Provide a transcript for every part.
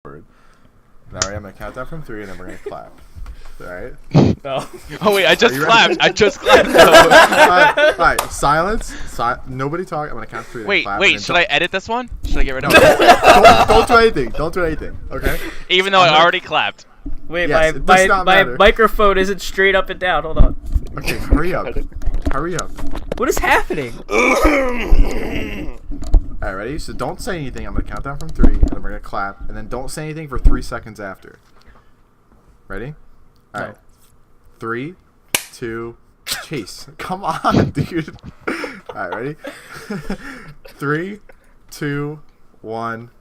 word. Now I'm gonna count down from 3 and then we're gonna clap. Alright? No. Oh wait, I just clapped. I just clapped. Alright, silence. Nobody talk. I'm gonna count 3. Wait, clap, wait. Should I edit this one? Should I get rid of No, it? don't do anything. Don't do anything. Okay? Even though I already clapped. Wait, Yes, it does not my matter. microphone isn't straight up and down. Hold on. Okay, hurry up. Hurry up. What is happening? Alright, ready? So don't say anything. I'm gonna count down from 3 and then we're gonna clap. And then don't say anything for 3 seconds after. Ready? Alright. 3, 2, chase. Come on, dude. Alright, ready? 3, 2, 1.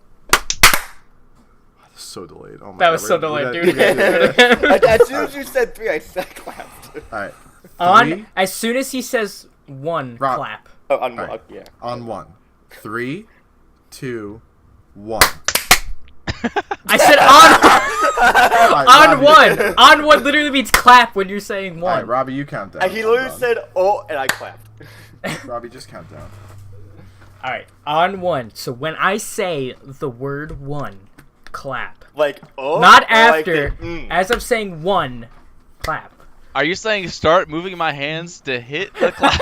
So delayed. Oh my That God, was so we delayed, gotta- dude. we gotta do that. As soon as you said 3, I said clapped. Alright. As soon as he says 1, Rob. clap. Oh, on Alright. yeah. On 1. 3, 2, 1. I said on Alright, 1. On 1 literally means clap when you're saying 1. Alright, Robbie, you count down. And he literally said, "Oh," and I clapped. Robbie, just count down. Alright, on 1. So when I say the word 1, clap. Like, oh. Not or after. Like the, As I'm saying 1, clap. Are you saying start moving my hands to hit the clap?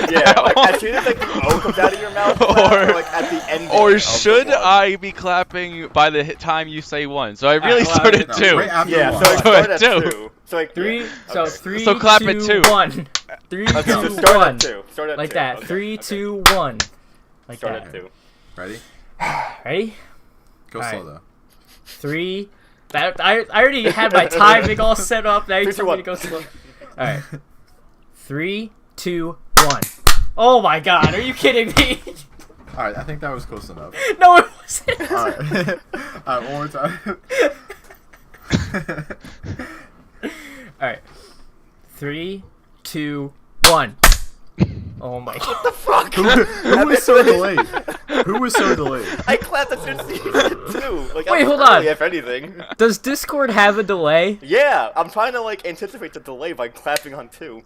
Yeah, like as soon as like the O comes out of your mouth, clap, or like at the end. Or of the should one. I be clapping by the time you say 1? So I really well, started No, 2. right after Yeah, 1. so it started at Two. 2. So like 3, yeah, so okay. 3, So clap 2, at 2. 1. 3, Okay, 2, so start 1. at 2. Start at Like 2. that. Okay, 3, okay. 2, 1. Like Start that. at 2. Ready? Ready? Go Alright. slow though. 3. I already had my timing all set up. Now you 3, tell 2, me to go slow. Alright. 3, 2, 1. Oh my god, are you kidding me? Alright, I think that was close enough. No, it wasn't. Alright. Alright, one more time. Alright. 3, 2, 1. Oh my god. Fuck. Who was so delayed? Who was so delayed? I clapped as soon as you said 2. Like, Wait, I was hold on. early, if anything. Does Discord have a delay? Yeah, I'm trying to like anticipate the delay by clapping on 2.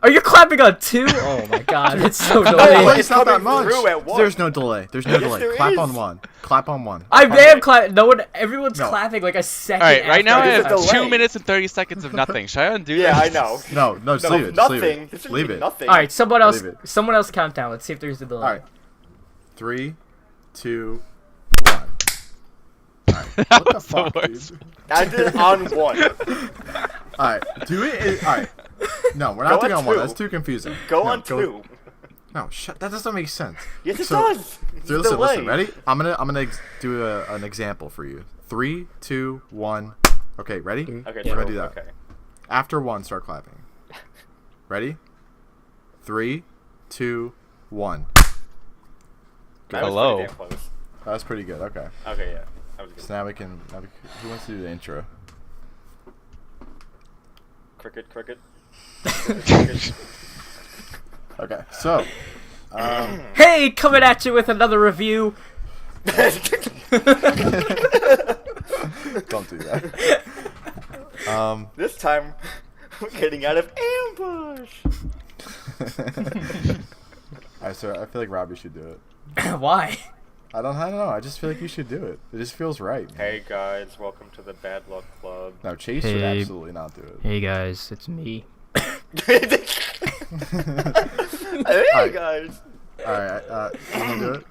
Are you clapping on 2? Oh my god, it's so No, delayed. like, It's not that coming much. through at 1. There's no delay. There's no Yes, delay. there Clap is. on 1. Clap on 1. I am clapping. No one. Everyone's No. clapping like a second. Alright, right now I There's have a delay. 2 minutes and 30 seconds of nothing. Should I undo Yeah, this? I know. No, just No, leave it. Just nothing. leave it. This shouldn't Leave be it. nothing. All right, someone else. Leave it. Someone else count down. Let's see if there's a delay. Alright. 3, 2, 1. Alright. What the was the fuck, worst. dude? I did it on 1. Alright. Do it. Alright. No, we're not Go doing on on 1. 2. That's too confusing. Go No, on 2. No, shut. That doesn't make sense. Yes, it So- does. It's So a listen, delay. ready? I'm gonna do an example for you. 3, 2, 1. Okay, ready? Okay, We're so, gonna do that. Okay. After 1, start clapping. Ready? 3, 2, 1. That was Hello. pretty damn close. That was pretty good. Okay. Okay, yeah. That was good. So now we can. Who wants to do the intro? Cricket. Okay. So. Hey, coming at you with another review. Don't do that. This time, we're getting out of ambush. Alright, so I feel like Robbie should do it. Why? I don't know. I just feel like you should do it. It just feels right. Man. Hey guys, welcome to the Bad Luck Club. No, Chase should Hey. absolutely not do it. Hey guys, it's me. Hey Alright. guys. Alright, you wanna do it?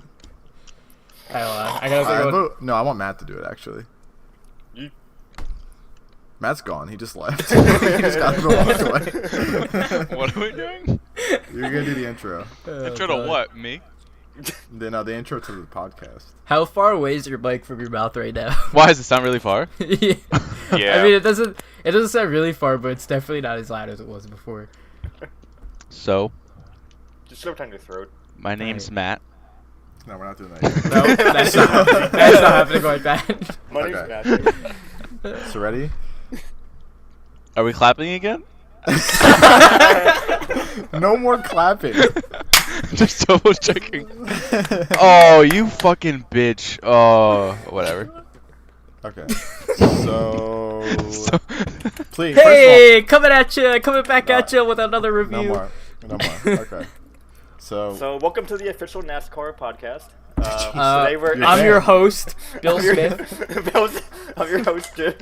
I gotta Alright, go. no, I want Matt to do it actually. You- Matt's gone. He just left. He just got to walk away. What are we doing? You're gonna do the intro. Intro to what? Me? The intro to the podcast. How far away is your mic from your mouth right now? Why does it sound really far? Yeah. Yeah. I mean, it doesn't sound really far, but it's definitely not as loud as it was before. So, Just shove it down your throat. my name's Right. Matt. No, we're not doing that yet. No, that's not happening. That's not happening like that. My name's Okay. Matthew. So ready? Are we clapping again? No more clapping. Just double checking. Oh, you fucking bitch. Oh, whatever. Okay. So, So- please. Hey, coming back No. at you with another First of all, review. no more. Okay. So, So, welcome to the official NASCAR podcast. Today we're. You're I'm banned. your host, Bill I'm your- Smith. I'm your host, Jim.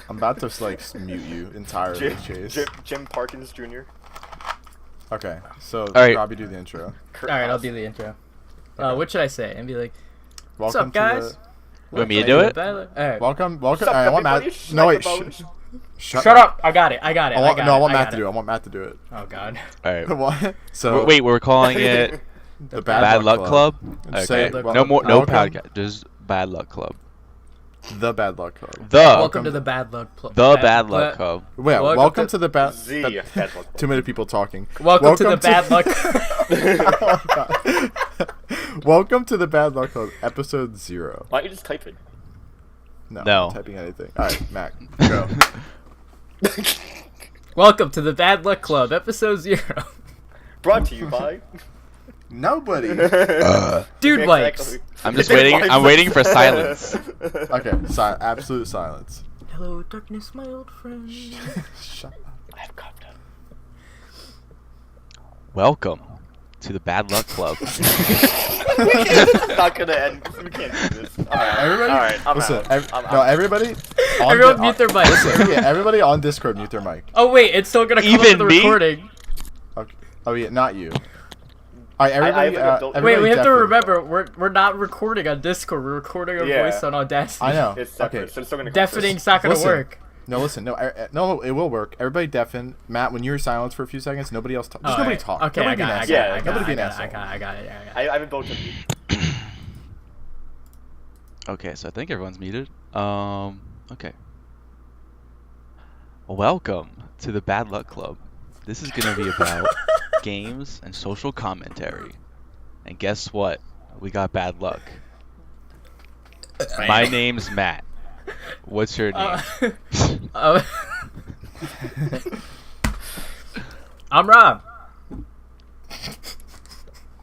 I'm about to like mute you entirely, Chase. Jim Parkins Jr. Okay, so right. Robbie, do the intro. All right, I'll do the intro. Okay. What should I say? And be like, "What's Welcome up, guys?" To Want me to do it? All right. the, welcome. What's up, Alright, I want everybody? Matt. No wait. Snack Shut Shut up! I got it. I got it. I want, got no, it. I want I Matt got to do it. I want Matt to do it. Oh God. All right. What? So Wait, we're calling it the Bad Luck Club. Say Okay. it. No more. No Welcome- podcast. Just Bad Luck Club. The Bad Luck Club. The Welcome to the Bad Luck Club. the Bad Luck Club. Well, Welcome welcome to- to the bad. The bad- Bad Luck Club. Too many people talking. Welcome to the Bad Luck. Welcome to the Bad Luck Club, episode 0. Why don't you just type it? No, No. I'm not typing anything. All right, Mac, go. Welcome to the Bad Luck Club, episode 0. Brought to you by. Nobody. Dude wipes. Exactly. I'm just waiting. I'm waiting for silence. Okay, absolute silence. Hello, darkness, my old friend. Shut up. I've got them. Welcome to the Bad Luck Club. It's not gonna end. We can't do this. Everybody, All right, I'm listen. out. I'm no, out. everybody. on Everyone di- mute their mics. Listen, yeah, everybody on Discord mute their mic. Oh wait, it's still gonna come up Even with the me? recording. Okay. Oh yeah, not you. All right, everybody. I have, like, a built- Wait, everybody we have to deafened. remember we're not recording on Discord. We're recording our Yeah. voice on Audacity. I know. It's separate, Okay. so it's still gonna. Deafening's not gonna Listen. work. No, listen. No, it will work. Everybody deafen. Matt, when you're silent for a few seconds, nobody else talk. Just nobody Alright. talk. Okay, Nobody I be an got it. asshole. Yeah, Nobody be an I asshole. got it. I haven't both of you. Okay, so I think everyone's muted. Okay. Welcome to the Bad Luck Club. This is gonna be about games and social commentary. And guess what? We got bad luck. My name's Matt. What's your name? Uh, I'm Rob.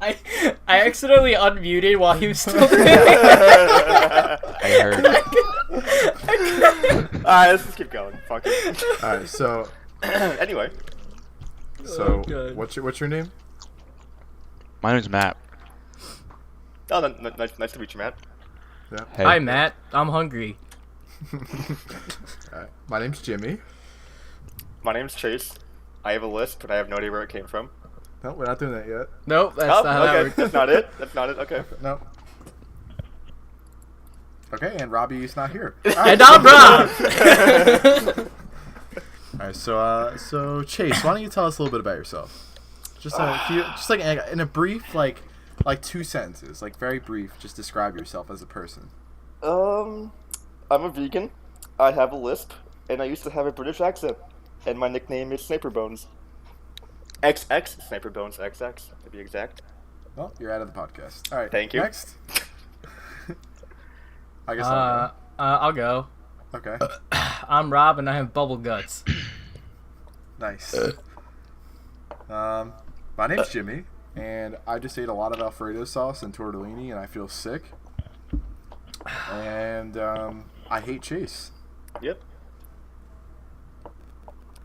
I accidentally unmuted while he was still there. I heard. Alright, let's just keep going. Fuck it. All right, so Anyway. God. what's your name? My name's Matt. Oh, nice to meet you, Matt. Yeah. Hey. Hi Matt, I'm hungry. All right. My name's Jimmy. My name's Chase. I have a list, but I have no idea where it came from. No, we're not doing that yet. Nope, that's Oh, not how that okay. works. That's not it. That's not it. Okay. No. Okay, and Robbie's not here. And I'm Rob. All right, so Chase, why don't you tell us a little bit about yourself? Just a few, just like in a brief, like 2 sentences, like very brief. Just describe yourself as a person. I'm a vegan. I have a lisp, and I used to have a British accent. And my nickname is Sniper Bones. XX Sniper Bones XX to be exact. Well, you're out of the podcast. All right. Thank you. Next. I guess I'll I'll go. go. Okay. I'm Rob and I have bubble guts. Nice. My name's Jimmy, and I just ate a lot of Alfredo sauce and tortellini, and I feel sick. And I hate Chase. Yep. Matt?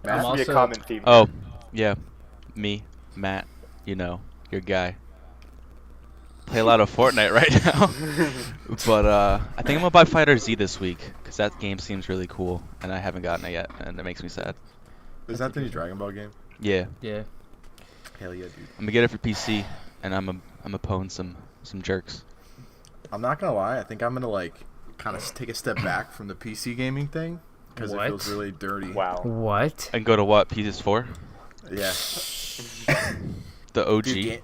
That should be also- a common theme. Oh, yeah. Me, Matt. You know, your guy. Play a lot of Fortnite right now. But I think I'm gonna buy Fighter Z this week because that game seems really cool, and I haven't gotten it yet, and it makes me sad. Is that the new Dragon Ball game? Yeah, Yeah. Hell yeah, dude. I'm gonna get it for PC, and I'm gonna pwn some jerks. I'm not gonna lie. I think I'm gonna like kind of take a step back from the PC gaming thing because it What? feels really dirty. Wow. What? And go to what? PS4? Yeah. The OG. Dude,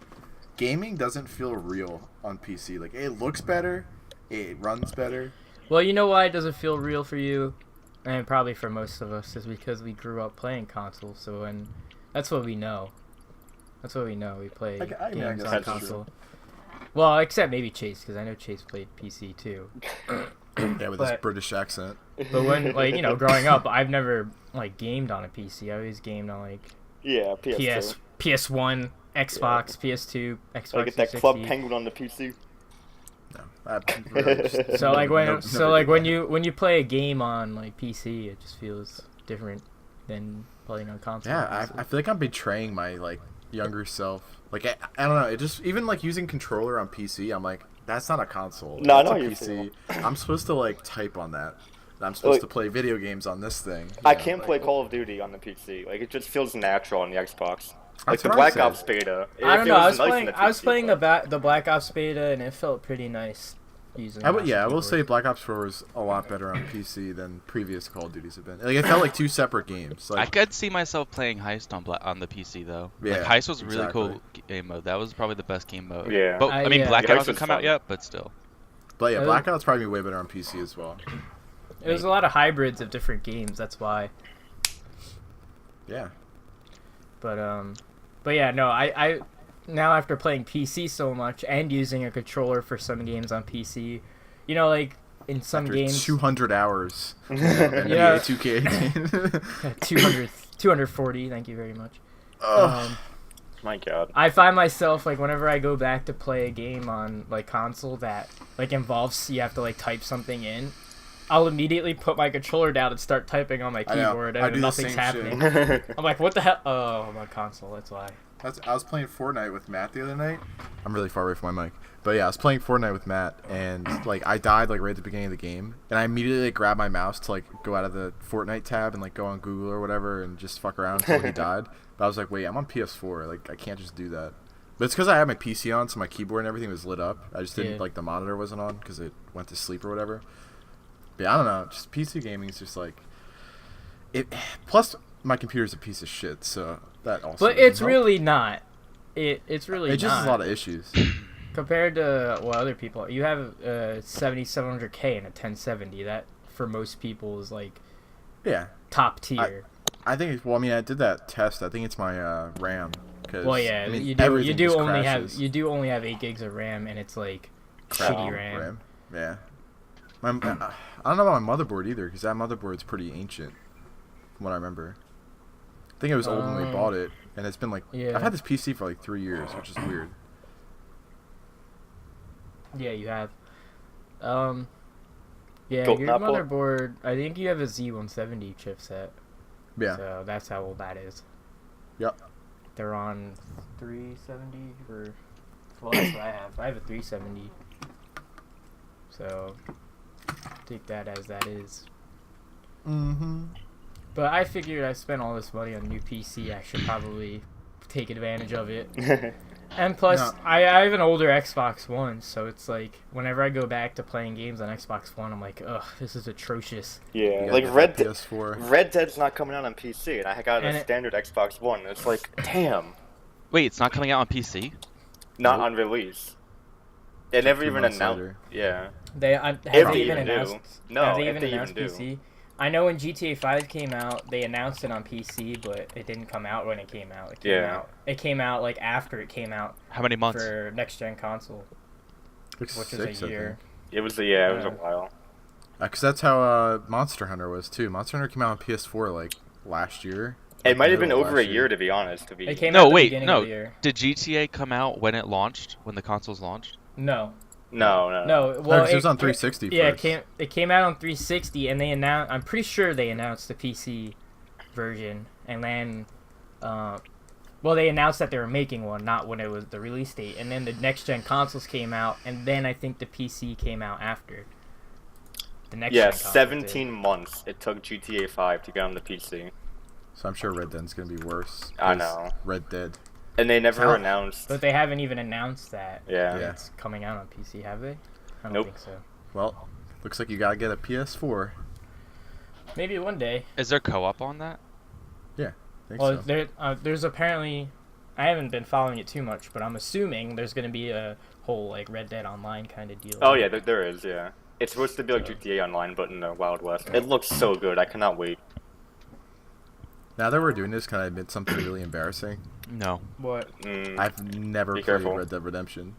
gaming doesn't feel real on PC. Like it looks better, it runs better. Well, you know why it doesn't feel real for you, and probably for most of us, is because we grew up playing consoles. So when that's what we know. That's what we know. We play I mean, I games guess on that's true. console. Well, except maybe Chase, because I know Chase played PC too. Yeah, with this But- British accent. But when, like, you know, growing up, I've never like gamed on a PC. I always gamed on like Yeah, PS2. PS1, Xbox, PS2, Xbox Gotta get that Club 360. Penguin on the PC. No, I really just- So like when never did that. when you play a game on like PC, it just feels different than playing on console. Yeah, obviously. I feel like I'm betraying my like younger self. Like I don't know. It just even like using controller on PC, I'm like That's not a console. No, I That's know a how you PC. I'm supposed to like type on that. And I'm supposed Like- to play video games on this thing. I you know, can't like- play Call of Duty on the PC. Like it just feels natural on the Xbox. That's Like the what I Black said. Ops beta. I don't know. feels I was nice on playing. the I was PC, playing but- the Black Ops beta, and it felt pretty nice using. I mouse and will say keyboard. Black Ops 4 was a lot better on PC than previous Call of Duties have been. Like it felt like two separate games. I Like could see myself playing Heist on the PC though. Yeah, like Heist was a really exactly. cool game mode. That was probably the best game mode. Yeah. But I mean, yeah. Black Yeah, Ops Heist hasn't was come out fun. yet, but still. but yeah, Uh, Black Ops probably way better on PC as well. It was a lot of hybrids of different games. That's why. Yeah. But yeah, no. I now after playing PC so much and using a controller for some games on PC, you know, like in some After games, 200 hours. Yeah. NBA 2K18. 200, 240. Thank you very much. Ugh. My God. I find myself like whenever I go back to play a game on like console that like involves you have to like type something in, I'll immediately put my controller down and start typing on my I know. keyboard I and do the nothing's same happening. shit. I'm like, what the hell? Oh, I'm on console. That's why. I was playing Fortnite with Matt the other night. I'm really far away from my mic. But yeah, I was playing Fortnite with Matt, and like I died like right at the beginning of the game, and I immediately like, grabbed my mouse to like go out of the Fortnite tab and like go on Google or whatever and just fuck around until he died. But I was like, wait, I'm on PS4. Like I can't just do that. But it's because I had my PC on, so my keyboard and everything was lit up. I just didn't Yeah. like the monitor wasn't on because it went to sleep or whatever. But yeah, I don't know. Just PC gaming is just like it. Plus, my computer's a piece of shit, so that also. But doesn't it's help. really not. It's really It just not. has a lot of issues. Compared to what other people, you have 7700K and a 1070. That for most people is like Yeah, top tier. I think. Well, I mean, I did that test. I think it's my RAM. Cause, Well, yeah, I mean, you do. You everything do just only crashes. have 8 gigs of RAM, and it's like Crap shitty RAM. Yeah. I don't know about my motherboard either, because that motherboard's pretty ancient, from what I remember. I think it was old when we bought it, and it's been like Yeah. I've had this PC for like 3 years, which is weird. Yeah, you have. Yeah, Golden your Apple? motherboard. I think you have a Z170 chipset. Yeah. So that's how old that is. Yep. They're on 370 or. Well, that's what I have. I have a 370. So take that as that is. Mm-hmm. But I figured I spent all this money on a new PC. I should probably take advantage of it. And plus, No. I have an older Xbox One, so it's like whenever I go back to playing games on Xbox One, I'm like, ugh, this is atrocious. Yeah, like Red PS4. Red Dead's not coming out on PC, and I got And a it- standard Xbox One. It's like, damn, Wait, it's not coming out on PC? not Nope. on release. They never 2 even months announced. later. Yeah, Have If they they even even do. announced? No, have they if even they announced even do. PC? I know when GTA 5 came out, they announced it on PC, but it didn't come out when it came out. It came Yeah. out. It came out like after it came out How many months? for next gen console, Looks which is 6, a year. it was a Yeah. while. Because that's how Monster Hunter was too. Monster Hunter came out on PS4 like last year. It Like, might have been middle of over a last year, to be honest. To be It came No, out at the wait, beginning no. of the year. Did GTA come out when it launched? When the consoles launched? No, no. no. No, Well, 'cause it was on 360 Yeah, first. it came out on 360, and they announced. I'm pretty sure they announced the PC version, and then, well, they announced that they were making one, not when it was the release date. And then the next gen consoles came out, and then I think the PC came out after. The next Yeah, gen consoles did. 17 months it took GTA 5 to get on the PC, So I'm sure Red Dead's gonna be worse. I 'cause know. Red Dead. and they never How- announced. But they haven't even announced that Yeah. Yeah. it's coming out on PC, have they? I don't Nope. think so. Well, looks like you gotta get a PS4. Maybe one day. Is there co-op on that? I think Well, so. there's apparently, I haven't been following it too much, but I'm assuming there's gonna be a whole like Red Dead Online kind of deal. Oh yeah, there is. Yeah, it's supposed to be like GTA Online, but in the Wild West. It looks so good. I cannot wait. Now that we're doing this, can I admit something really embarrassing? No. What? I've never Be played careful. Red Dead Redemption.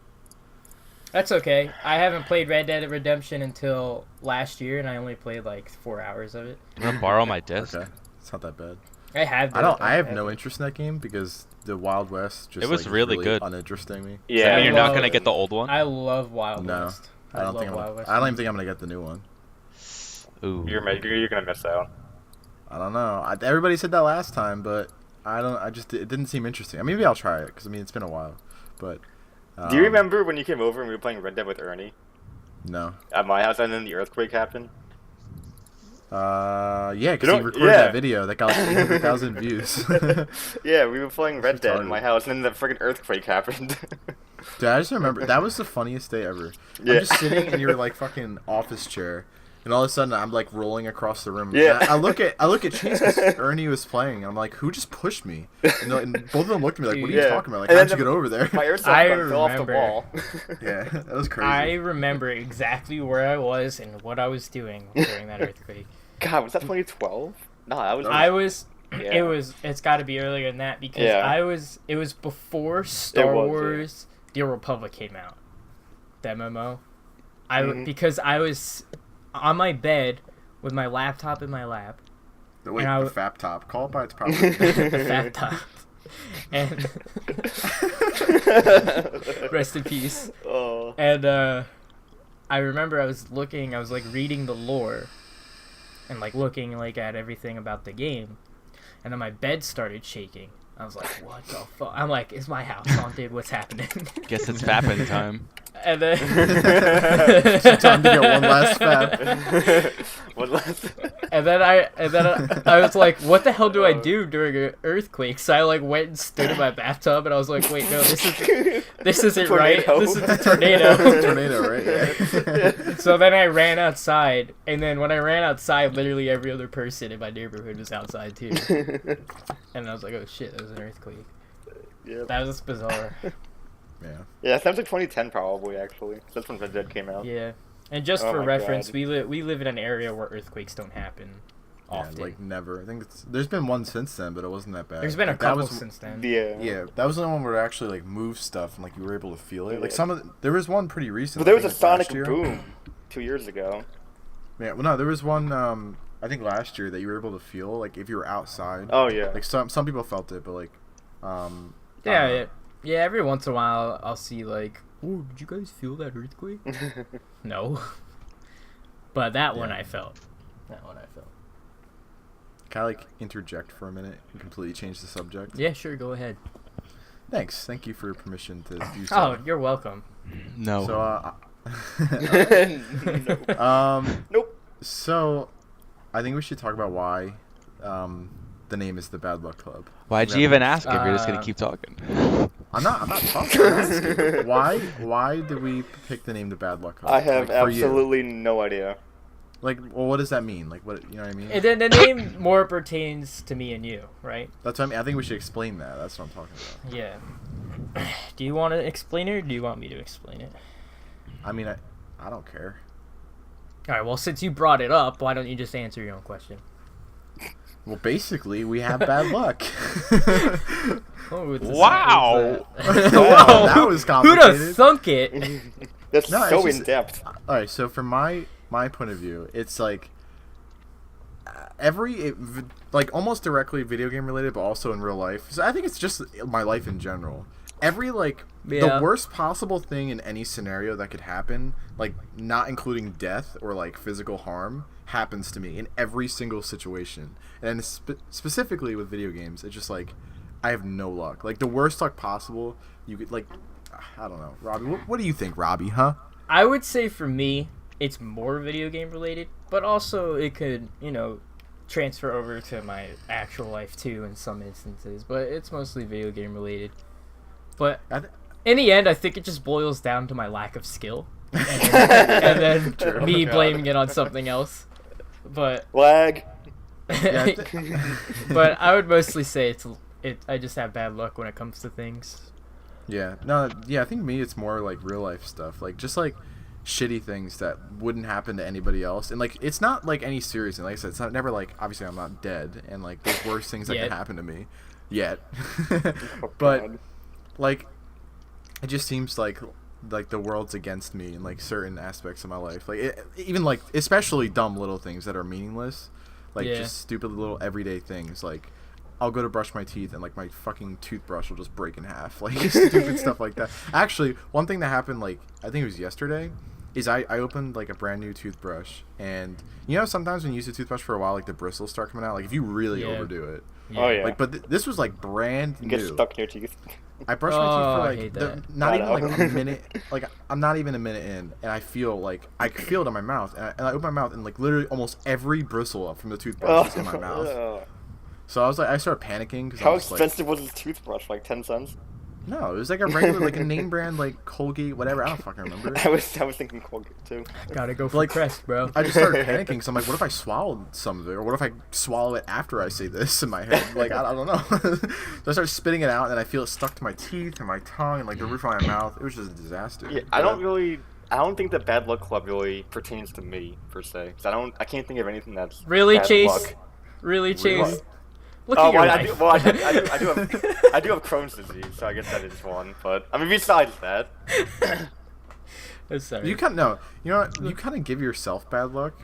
That's okay. I haven't played Red Dead Redemption until last year, and I only played like 4 hours of it. I'm gonna borrow my disc. Okay, it's not that bad. I have. I have no interest in that game because the Wild West just It was like, is really good. uninteresting me. Does that mean you're I not love- gonna get the old one? I love Wild No, West. I don't love think Wild West. I don't even think I'm gonna get the new one. Ooh. You're gonna miss out. I don't know. Everybody said that last time, but I don't. It didn't seem interesting. I mean, maybe I'll try it because I mean it's been a while, but Do you remember when you came over and we were playing Red Dead with Ernie No. at my house, and then the earthquake happened? Yeah, because You he know- recorded yeah. that video that got like 800,000 views. Yeah, we were playing Red Dead in retarded. my house, and then the freaking earthquake happened. Dude, I just remember that was the funniest day ever. Yeah. I'm just sitting in your like fucking office chair, and all of a sudden I'm like rolling across the room. Yeah. And I look at Chase because Ernie was playing. And I'm like, who just pushed me? And both of them looked at me like, what are you Yeah. talking about? Like, And how'd then you get over there? My airsoft I gun fell off the remember. wall. Yeah, that was crazy. I remember exactly where I was and what I was doing during that earthquake. God, was that 2012? No, that was. I was. Yeah. It's got to be earlier than that because Yeah. It was before Star was, yeah. Wars: The Old Republic came out. That MMO. Mhm. Because I was on my bed with my laptop in my lap. Wait, and I the w- Fap Top. Call it by its proper The fat top. And rest in peace. Oh. And I remember I was like reading the lore and like looking like at everything about the game, and then my bed started shaking. I was like, what the fuck? I'm like, is my house haunted? What's happening? Guess it's fapping time. And then Time to get one last Fap. One last. and then I was like, what the hell do I do during an earthquake? So I like went and stood in my bathtub, and I was like, wait, no, this isn't right. Tornado. This is a tornado. Tornado, right? Yeah. So then I ran outside, and then when I ran outside, literally every other person in my neighborhood was outside too. And I was like, oh shit, that was an earthquake. Yeah. That was bizarre. Yeah. Yeah, it sounds like 2010 probably, actually. That's when Red Dead came out. Yeah. And just Oh for my reference, God. we live in an area where earthquakes don't happen often. Yeah, like never. I think there's been one since then, but it wasn't that bad. There's been a Like, that couple was- since then. Yeah. Yeah, that was the one where it actually like moved stuff and like you were able to feel it. Like Yeah. there was one pretty recent. But there I was a think, like, last sonic year. boom 2 years ago. Yeah, well, no, there was one. I think last year that you were able to feel like if you were outside. Oh, yeah. Like some people felt it, but like, Yeah, yeah. Every once in a while, I'll see like, "Oh, did you guys feel that earthquake?" No. But that one Yeah. I felt. That one I felt. Can I like interject for a minute and completely change the subject? Yeah, sure. Go ahead. Thanks. Thank you for permission to do so. Oh, you're welcome. No. So Nope. Nope. So, I think we should talk about why the name is the Bad Luck Club. Why'd you even ask if you're just gonna Uh, keep talking? I'm not talking. I'm asking. Why did we pick the name the Bad Luck Club? I have Like, for you. absolutely no idea. Like, well, what does that mean? Like, what, you know what I mean? And then the name more pertains to me and you, right? That's what I mean. I think we should explain that. That's what I'm talking about. Yeah. Do you want to explain it, or do you want me to explain it? I mean, I don't care. All right. Well, since you brought it up, why don't you just answer your own question? Well, basically, we have bad luck. Oh, it's a Wow. sentence Wow, that was Who'd complicated. have thunk it? That's No, so it's just- in depth. All right, so from my point of view, it's like like almost directly video game related, but also in real life. So I think it's just my life in general. Every like Yeah. the worst possible thing in any scenario that could happen, like not including death or like physical harm, happens to me in every single situation. And specifically with video games, it's just like I have no luck. Like the worst luck possible, you could like I don't know, Robbie. What do you think, Robbie? Huh? I would say for me, it's more video game related, but also it could, transfer over to my actual life too in some instances. But it's mostly video game related. But in the end, I think it just boils down to my lack of skill, and then True. me Oh, God. blaming it on something else. But Lag. Yeah, but I would mostly say I just have bad luck when it comes to things. Yeah, no, yeah, I think me it's more like real life stuff, like just like shitty things that wouldn't happen to anybody else, and like it's not like any serious thing. Like I said, it's not never like obviously I'm not dead, and like there's worse things that Yet. can happen to me, yet, Oh, but God. like it just seems like the world's against me in like certain aspects of my life, like even like especially dumb little things that are meaningless, like Yeah. just stupid little everyday things like. I'll go to brush my teeth and like my fucking toothbrush will just break in half, like stupid stuff like that. Actually, one thing that happened, like I think it was yesterday, is I opened like a brand new toothbrush, and sometimes when you use a toothbrush for a while, like the bristles start coming out, like if you really Yeah. overdo it. Oh, yeah. Like, but this was like brand You new. get stuck in your teeth. I brush my teeth Oh, for I like hate the, that. not even I know. like a minute. Like I'm not even a minute in, and I feel it in my mouth, and I open my mouth, and like literally almost every bristle up from the toothbrush is in my mouth. Ugh. So I started panicking because How I was like, expensive was his toothbrush? Like 10 cents? no, it was like a regular, like a name brand, like Colgate, whatever. I don't fucking remember. I was thinking Colgate too. Gotta go for Like- Crest, bro. I just started panicking. So I'm like, what if I swallowed some of it, or what if I swallow it after I say this in my head? Like I don't know. So I started spitting it out, and I feel it stuck to my teeth and my tongue and like the roof of my mouth. It was just a disaster. Yeah, I don't think the bad luck club really pertains to me per se. 'Cause I can't think of anything that's Really, bad Chase? luck. Really, Chase? Really? Look Oh, at your well, life. I do have Crohn's disease, so I guess that is one. But I mean, besides that, I'm sorry. You kind of you know what? You kind of give yourself bad luck,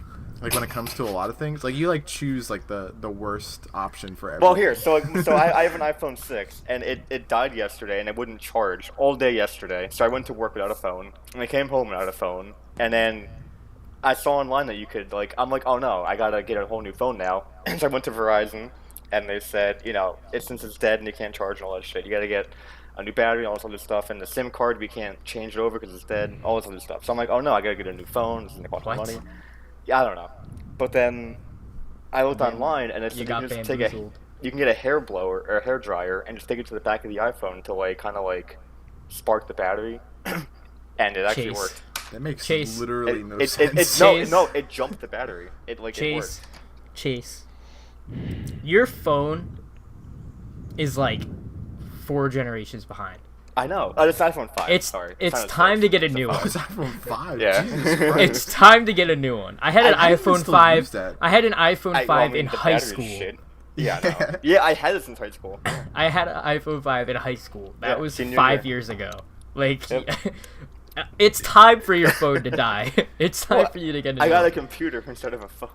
like when it comes to a lot of things. Like you like choose like the worst option for everything. well, here, so I have an iPhone 6, and it died yesterday, and it wouldn't charge all day yesterday. So I went to work without a phone, and I came home without a phone, and then I saw online that you could I'm like, oh no, I gotta get a whole new phone now. So I went to Verizon, and they said, since it's dead and you can't charge and all that shit, you gotta get a new battery, all this other stuff, and the SIM card we can't change it over because it's dead, all this other stuff. So I'm like, oh no, I gotta get a new phone. This is gonna cost me What? money. Yeah, I don't know. But then I looked Then online, and it's you you got can just bamboozled. you can get a hair blower or a hair dryer and just take it to the back of the iPhone to kind of spark the battery, and it actually Chase. worked. that makes Chase. literally no It sense. Chase. it jumped the battery. It it Chase. worked. Chase. Your phone is like 4 generations behind. I know. Oh, it's iPhone 5. It's Sorry. it's not a time to six. get a new Oh, one. it's iPhone 5. Yeah. Jesus Christ. It's time to get a new one. I had an I didn't iPhone still 5. use that. I had an iPhone 5 Well, I mean, in the high battery's school. shit. Yeah, I know. Yeah, I had it since high school. I had an iPhone 5 in high school. That Yeah, was senior 5 year. years ago. Like, Yep. it's time for your phone to die. It's time Well, for you to get a new I got a one. computer instead of a phone.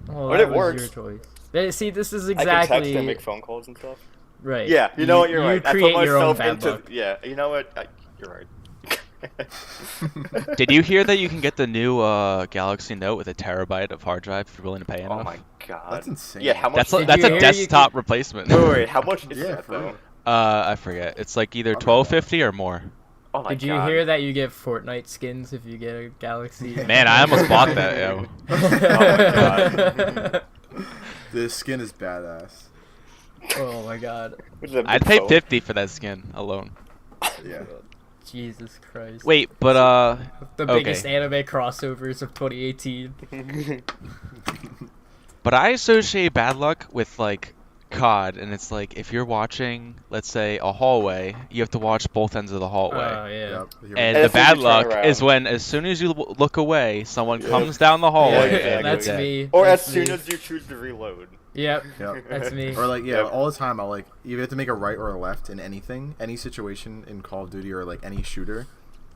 Well, but that it was works. your choice. See, this is I can text exactly and make phone calls and stuff. right. Yeah, you know what? You're right. I put create your own myself bad into. luck. Yeah, you know what? You're right. Did you hear that you can get the new Galaxy Note with a terabyte of hard drive if you're willing to pay enough? Oh my god. That's insane. Yeah, how much? That's Did that's you a hear you desktop replacement. Wait, how much is Yeah, that for though? real. I forget. It's like either $12.50 or more. Oh my Did you god. hear that you get Fortnite skins if you get a Galaxy? Man, I almost bought that, yo. God. The skin is badass. Oh my god. Which is a I'd big pay phone. $50 for that skin alone. Yeah. Jesus Christ. Wait, but The okay. biggest anime crossovers of 2018. But I associate bad luck with like COD, and it's like if you're watching, let's say, a hallway, you have to watch both ends of the hallway. Oh yeah. Yep. Here we And go. And the as soon as bad you turn luck around- is when, as soon as you look away, someone Yep. comes down the hallway. Yeah, and you're That's dead. me. Or That's as soon me. as you choose to reload. Yep. Yep. That's me. Or like yeah, Yep. all the time I'll like you have to make a right or a left in anything, any situation in Call of Duty or like any shooter.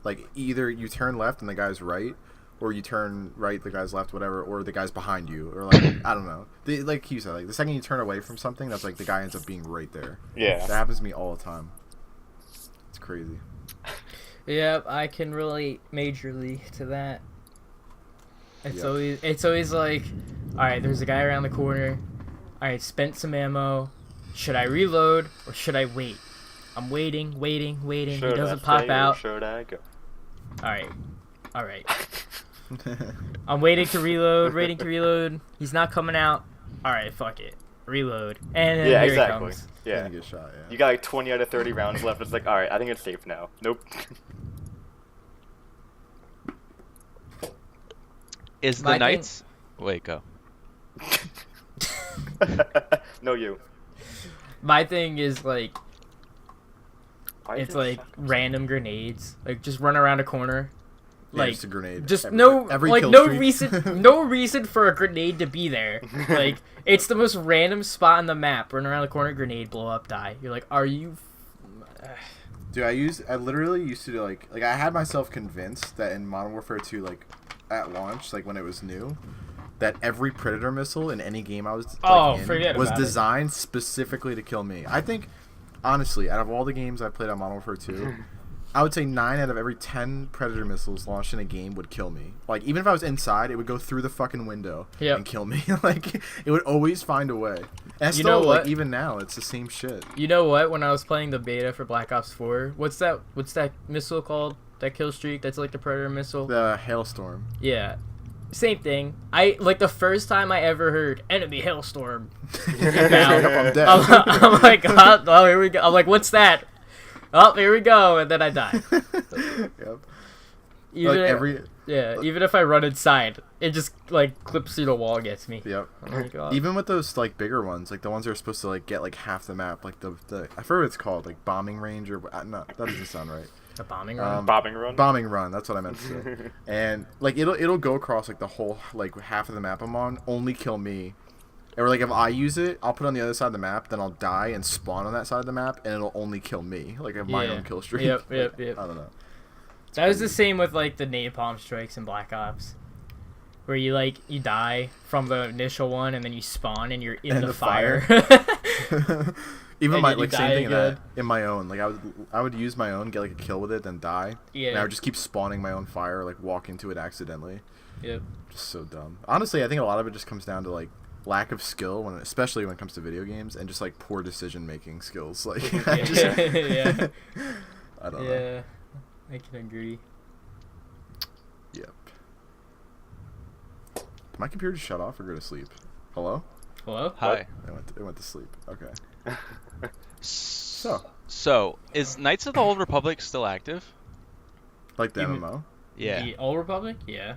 Like either you turn left and the guy's right, or you turn right, the guy's left, whatever, or the guy's behind you, or like I don't know. Like you said, like the second you turn away from something, that's like the guy ends up being right there. Yeah. That happens to me all the time. It's crazy. Yep, I can relate majorly to that. It's Yeah. always like, all right, there's a guy around the corner. All right, spent some ammo. Should I reload or should I wait? I'm waiting. He Should doesn't I pop stay or out. Should I go? All right. I'm waiting to reload. He's not coming out. All right, fuck it. Reload. And then Yeah, here exactly. he comes. Yeah. Gonna get shot. Yeah. You got like 20 out of 30 rounds left. It's like, all right, I think it's safe now. Nope. Is My the thing- Knights? Wait, go. No, you. My thing is like, Why is it's it like shotgun? random grenades. Like just run around a corner. Yeah, Like just a grenade. just Every- no every like kill no streak. reason no reason for a grenade to be there. Like it's the most random spot on the map. Run around the corner, grenade, blow up, die. You're like, are you? Dude, I literally used to like I had myself convinced that in Modern Warfare 2, like at launch, like when it was new, that every Predator missile in any game I was like, forget was about it. designed specifically to kill me. I think, honestly, out of all the games I've played on Modern Warfare 2, I would say 9 out of every 10 Predator missiles launched in a game would kill me. Like, even if I was inside, it would go through the fucking window Yep. and kill me. Like, it would always find a way. And You still, know like, what? even now, it's the same shit. You know what? When I was playing the beta for Black Ops 4, what's that missile called? That kill streak? That's like the Predator missile? The Hailstorm. Yeah. Same thing. I like the first time I ever heard enemy hailstorm. Yep, I'm dead. I'm like, oh, here we go. I'm like, what's that? Oh, here we go, and then I die. Yep. Even Like, even if I run inside, it just like clips through the wall, and gets me. Yep. Oh my God. Even with those like bigger ones, like the ones that are supposed to like get like half the map, like the I forget what it's called, like bombing range or no, that doesn't sound right. A bombing run. Bobbing run. Bombing run, that's what I meant to say. And like it'll go across like the whole like half of the map I'm on, only kill me. Or like if I use it, I'll put it on the other side of the map, then I'll die and spawn on that side of the map, and it'll only kill me. Like I have my Yeah. own kill streak. Yep, Like, yep, yep. I don't know. That was the same with like the napalm strikes in Black Ops, where you die from the initial one and then you spawn and you're in And the the fire. Even And my then you like same die thing in again. that in my own. Like I would use my own, get like a kill with it, then die. Yeah. And I would just keep spawning my own fire, like walk into it accidentally. Yep. Just so dumb. Honestly, I think a lot of it just comes down to like lack of skill especially when it comes to video games, and just like poor decision making skills. Like I just- Yeah. I don't know. Yeah. I can agree. Yep. Did my computer just shut off or go to sleep? Hello? Hello? Hi. It went to sleep. Okay. So, is Knights of the Old Republic still active? Like the You mean- MMO? Yeah. The Old Republic? Yeah.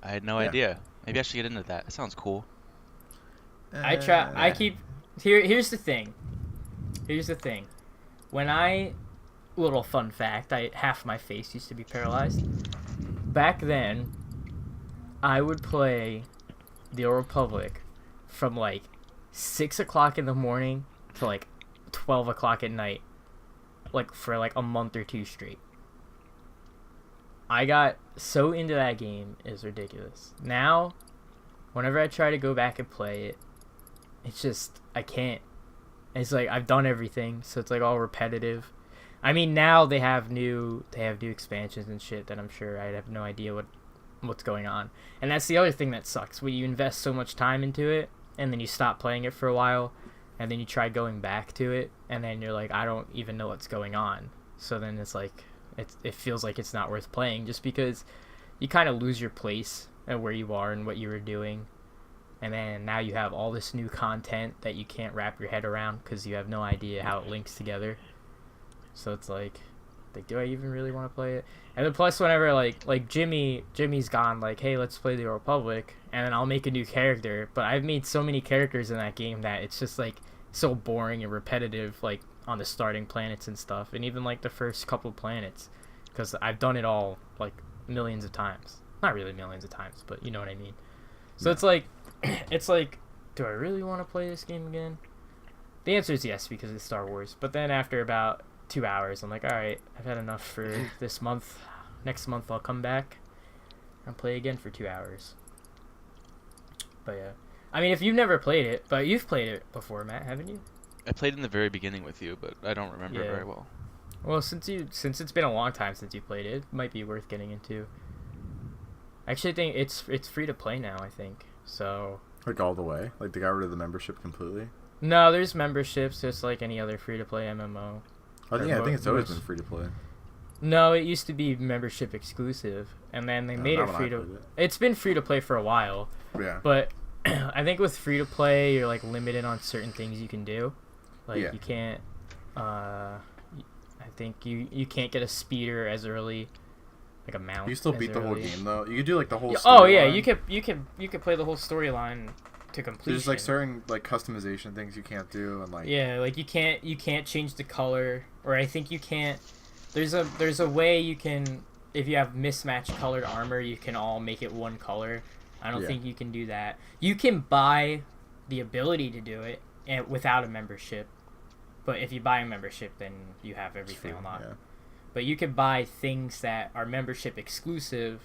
I had no Yeah. idea. Maybe I should get into that. That sounds cool. I keep here's the thing. Here's the thing. When little fun fact, half my face used to be paralyzed. Back then, I would play the Old Republic from like 6 o'clock in the morning to like 12 o'clock at night, like for like a month or two straight. I got so into that game, it's ridiculous. Now, whenever I try to go back and play it, it's just I can't. It's like I've done everything, so it's like all repetitive. I mean, now they have new expansions and shit that I'm sure I have no idea what's going on. And that's the other thing that sucks. When you invest so much time into it and then you stop playing it for a while and then you try going back to it and then you're like, I don't even know what's going on. So then it's like it feels like it's not worth playing just because you kind of lose your place and where you are and what you were doing. And then now you have all this new content that you can't wrap your head around because you have no idea how it links together. So it's like, do I even really want to play it? And then plus whenever like Jimmy's gone, like, hey, let's play the Old Republic, and then I'll make a new character. But I've made so many characters in that game that it's just like so boring and repetitive, like on the starting planets and stuff, and even like the first couple planets, because I've done it all like millions of times. Not really millions of times, but you know what I mean. So Yeah. it's like, do I really want to play this game again? The answer is yes, because it's Star Wars. But then after about 2 hours, I'm like, all right, I've had enough for this month. Next month I'll come back and play again for 2 hours. But yeah, I mean, if you've never played it, but you've played it before, Matt, haven't you? I played in the very beginning with you, but I don't remember it Yeah. very well. Well, since it's been a long time since you played it, it might be worth getting into. I actually think it's free to play now, I think. So Like all the way? Like they got rid of the membership completely? no, there's memberships just like any other free to play MMO. I think it's always most- been free to play. No, it used to be membership exclusive, and then they made it Not when I free to. played It's been free to play for a while, Yeah. but I think with free to play, you're like limited on certain things you can do. Like Yeah. you can't. I think you can't get a speeder as early, like a mount. You still as beat the whole early. game though. You could do like the whole. Oh yeah, storyline. you could play the whole storyline to completion. There's like certain like customization things you can't do, and like Yeah, like you can't change the color, or I think you can't. There's a way you can, if you have mismatched colored armor, you can all make it one color. I don't Yeah. think you can do that. You can buy the ability to do it without a membership, but if you buy a membership, then you have it's everything free, unlocked. yeah. But you can buy things that are membership exclusive,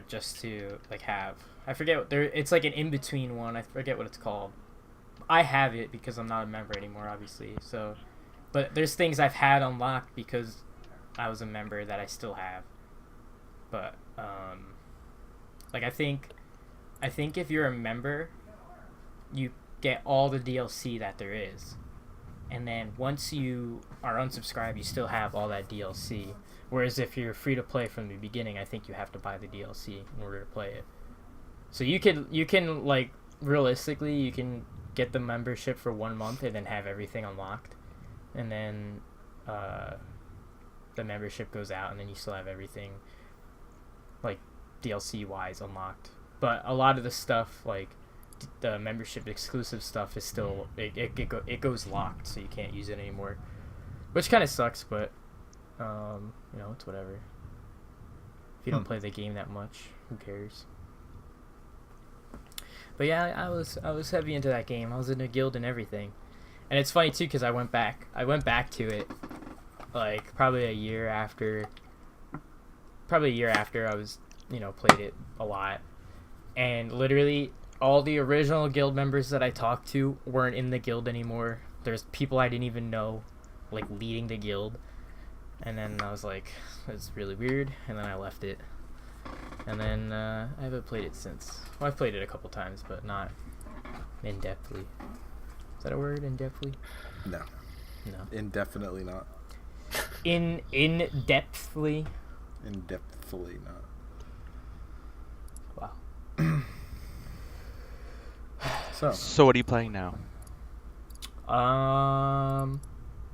just to like have. I forget it's like an in between one. I forget what it's called. I have it because I'm not a member anymore, obviously. So, but there's things I've had unlocked because I was a member that I still have. But like I think if you're a member, you get all the DLC that there is. And then once you are unsubscribed, you still have all that DLC. Whereas if you're free to play from the beginning, I think you have to buy the DLC in order to play it. So you can like realistically you can get the membership for 1 month and then have everything unlocked, and then the membership goes out and then you still have everything like DLC wise unlocked. But a lot of the stuff like the membership exclusive stuff is still it goes locked, so you can't use it anymore, which kind of sucks. But you know, it's whatever. If you don't play the game that much, who cares? But yeah, I was heavy into that game. I was in a guild and everything, and it's funny too because I went back to it like probably a year after I was, you know, played it a lot, and literally all the original guild members that I talked to weren't in the guild anymore. There's people I didn't even know like leading the guild, and then I was like, it's really weird, and then I left it. And then I haven't played it since. Well, I've played it a couple times, but not in-depthly. Is that a word, in-depthly? No. No. Indefinitely not. In-depthly? Indepthfully not. Wow. So what are you playing now?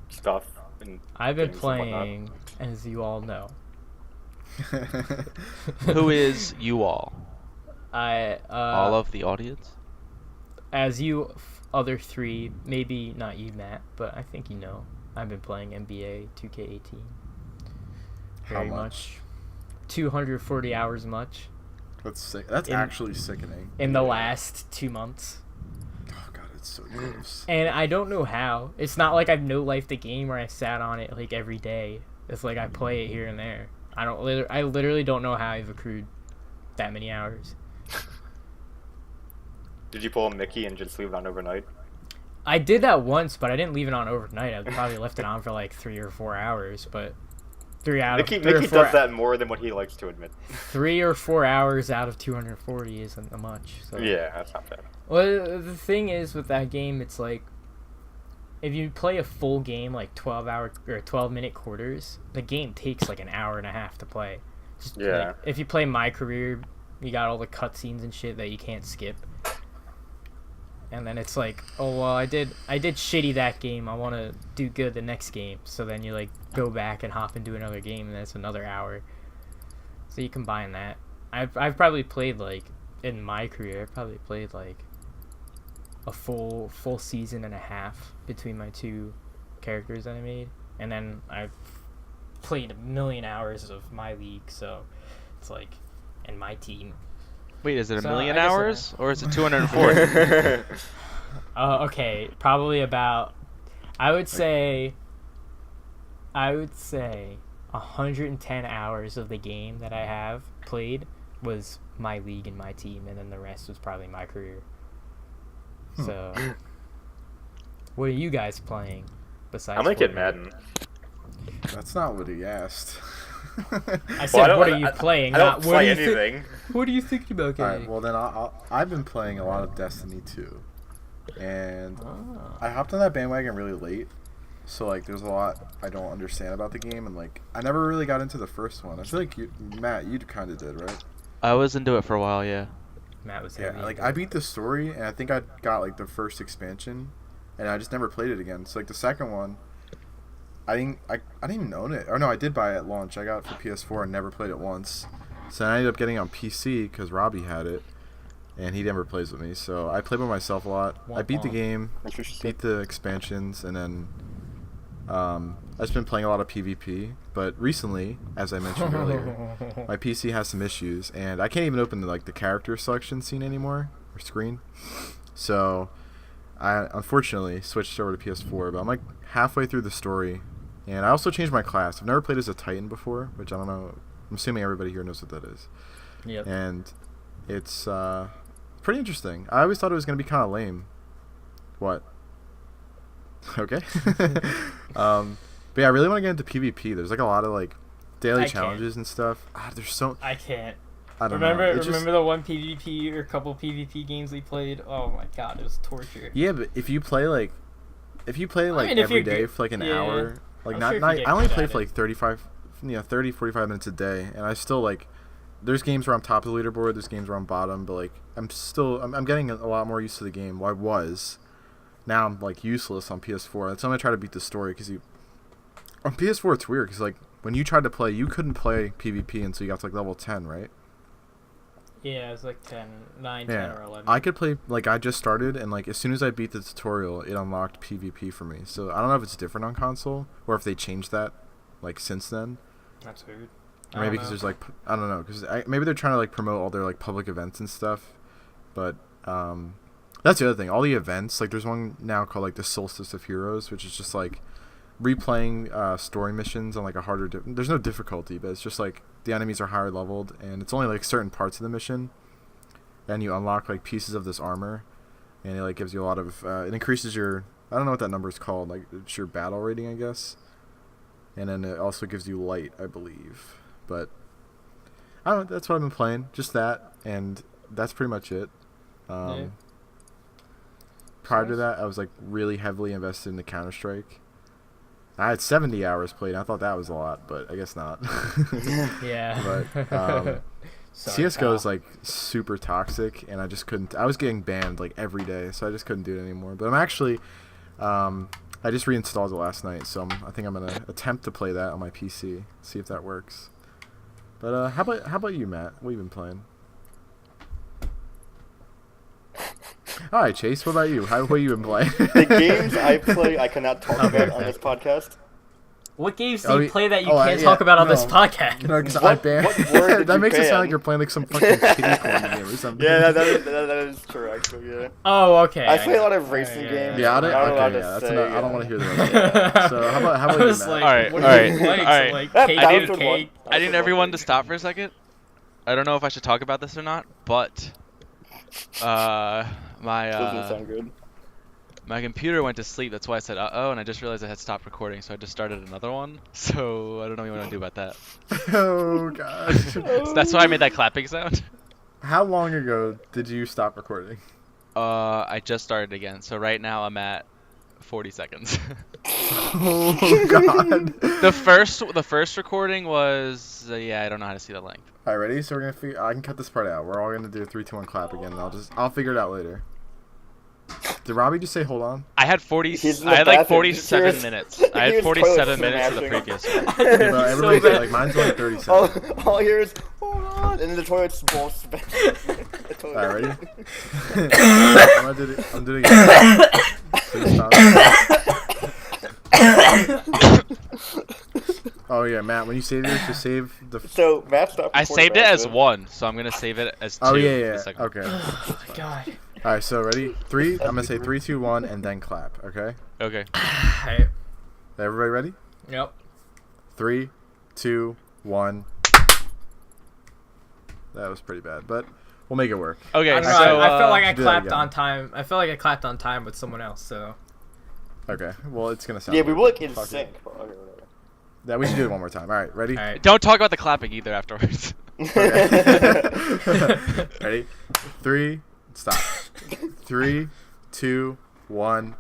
Stuff. And I've been games and playing, as you all know. Who is you all? All All of the audience? As you other three, maybe not you, Matt, but I think you know. I've been playing NBA 2K18. Very How much. 240 hours much. That's sick. That's actually sickening. In the last 2 months. Oh god, it's so gross. And I don't know how. It's not like I've no life the game where I sat on it like every day. It's like I play it here and there. I literally don't know how I've accrued that many hours. Did you pull a Mickey and just leave it on overnight? I did that once, but I didn't leave it on overnight. I probably left it on for like 3 or 4 hours, but Mickey does that more than what he likes to admit. 3 or 4 hours out of 240 isn't much. So. Yeah, that's not bad. Well, the thing is with that game, it's like if you play a full game, like 12-minute quarters, the game takes like an hour and a half to play. Just, Yeah. Like, if you play My Career, you got all the cutscenes and shit that you can't skip. And then it's like, oh well, I did shitty that game. I want to do good the next game. So then you like go back and hop into another game, and that's another hour. So you combine that. I've probably played like in My Career. I probably played like a full season and a half between my two characters that I made, and then I've played a million hours of My League. So it's like, and my team. Wait, is it a So, million I guess hours or is it 240? Okay, probably about. I would say 110 hours of the game that I have played was My League and my team, and then the rest was probably My Career. So, what are you guys playing besides? I might get Fortnite? Madden. That's not what he asked. I said, what are you playing? I don't not what play are you anything. What are you thinking about getting? Alright, well then I've been playing a lot of Destiny 2. And I hopped on that bandwagon really late. So like there's a lot I don't understand about the game, and like I never really got into the first one. I feel like Matt, you kind of did, right? I was into it for a while, yeah. Matt was Yeah, heavy like into I it. beat the story, and I think I got like the first expansion, and I just never played it again. So like the second one, I didn't even own it. Or no, I did buy it at launch. I got it for PS4 and never played it once. So I ended up getting it on PC because Robbie had it, and he never plays with me. So I played by myself a lot. I beat the game, beat the expansions, and then I've just been playing a lot of PvP. But recently, as I mentioned earlier, my PC has some issues, and I can't even open the character selection scene anymore or screen. So I unfortunately switched over to PS4. But I'm like halfway through the story, and I also changed my class. I've never played as a Titan before, which I don't know. I'm assuming everybody here knows what that is. Yep. And it's pretty interesting. I always thought it was gonna be kind of lame. What? Okay. But yeah, I really want to get into PvP. There's like a lot of like daily I can't. challenges and stuff. There's so I can't. I don't know. Remember It just- the one PvP or couple PvP games we played? Oh my god, it was torture. Yeah, but if you play like mean, if every you're day good- for like an yeah. hour, like I'm not sure if not you get I only good play at for it. like 35 30 45 minutes a day, and I still like there's games where I'm top of the leaderboard, there's games where I'm bottom, but like I'm getting a lot more used to the game. Well, I was. Now I'm like useless on PS4. That's why I'm gonna try to beat the story because on PS4 it's weird because like when you tried to play, you couldn't play PvP until you got to like level 10, right? Yeah, it was like 9, 10, Yeah, or 11. I could play like I just started, and like as soon as I beat the tutorial, it unlocked PvP for me. So I don't know if it's different on console or if they changed that like since then. That's weird. Or maybe because there's like I don't know because maybe they're trying to like promote all their like public events and stuff. But that's the other thing. All the events, like there's one now called like the Solstice of Heroes, which is just like replaying story missions on like a harder. There's no difficulty, but it's just like the enemies are higher leveled, and it's only like certain parts of the mission, and you unlock like pieces of this armor, and it like gives you a lot of. It increases your. I don't know what that number is called. Like it's your battle rating, I guess. And then it also gives you light, I believe. But I don't know. That's what I've been playing. Just that, and that's pretty much it. Yeah. Prior to that, I was like really heavily invested in the Counter-Strike. I had 70 hours played. I thought that was a lot, but I guess not. Yeah. But Sorry, CS:GO pal. is like super toxic, and I just couldn't. I was getting banned like every day, so I just couldn't do it anymore. But I'm actually, I just reinstalled it last night, so I think I'm gonna attempt to play that on my PC, see if that works. But how about you, Matt? What have you been playing? All right, Chase. What about you? What have you been playing? The games I play, I cannot talk Okay. about on this podcast. What games do Oh, you play that you oh, can't yeah, talk about on this no. podcast? No, because I What- banned. what word did that you makes it sound ban? like you're playing like some fucking kiddie porn game or something. Yeah, that is true, actually, yeah. Oh, okay. I play a lot of racing yeah, games. Yeah, I don't, I'm not allowed okay, to yeah, that's say, enough. I don't want to hear the rest of Yeah. that. So how about I you, was Matt? like, Alright, what alright, do you play? alright. So, like, That cake, was need- good cake. one. I need everyone to stop for a second. I don't know if I should talk about this or not, but Doesn't my sound good. my computer went to sleep. That's why I said uh-oh, and I just realized I had stopped recording, so I just started another one. So I don't know what you want to do about that. Oh gosh. So that's why I made that clapping sound. How long ago did you stop recording? I just started again. So right now I'm at 40 seconds. Oh god. the first recording was yeah, I don't know how to see the length. All right, ready? So we're gonna I can cut this part out. We're all gonna do a 3, 2, 1 clap again, and I'll figure it out later. Did Robbie just say hold on? I had 40. He's in the I had like bathroom. 47 Here's- minutes. I had here's 47 toilet minutes of the smashing. previous one. Yeah, but So everybody's bad. like mine's only 30 All, seconds. all I hear is, hold on, and then the toilet's both spent. The toilet. All right, ready? I'm doing it again. Please stop. Oh yeah, Matt. When you save yours, just save the. So, Matt stopped I recording saved it as after. 1, so I'm gonna save it as 2. Oh yeah, for the yeah. second one. Okay. Oh my god. All right, so ready? 3. I'm gonna say 3, 2, 1, and then clap. Okay. Okay. Alright. Everybody ready? Yep. 3, 2, 1. That was pretty bad, but we'll make it work. Okay. I don't know. So I felt like I do that clapped again. on time. I felt like I clapped on time with someone else. So. Okay. Well, it's gonna sound. Yeah, we weird. were like in Fuck it. sync. But okay, whatever. Yeah, we should do it one more time. All right, ready? All right. don't talk about the clapping either afterwards. Okay. Ready? 3. Stop. 3, 2, 1.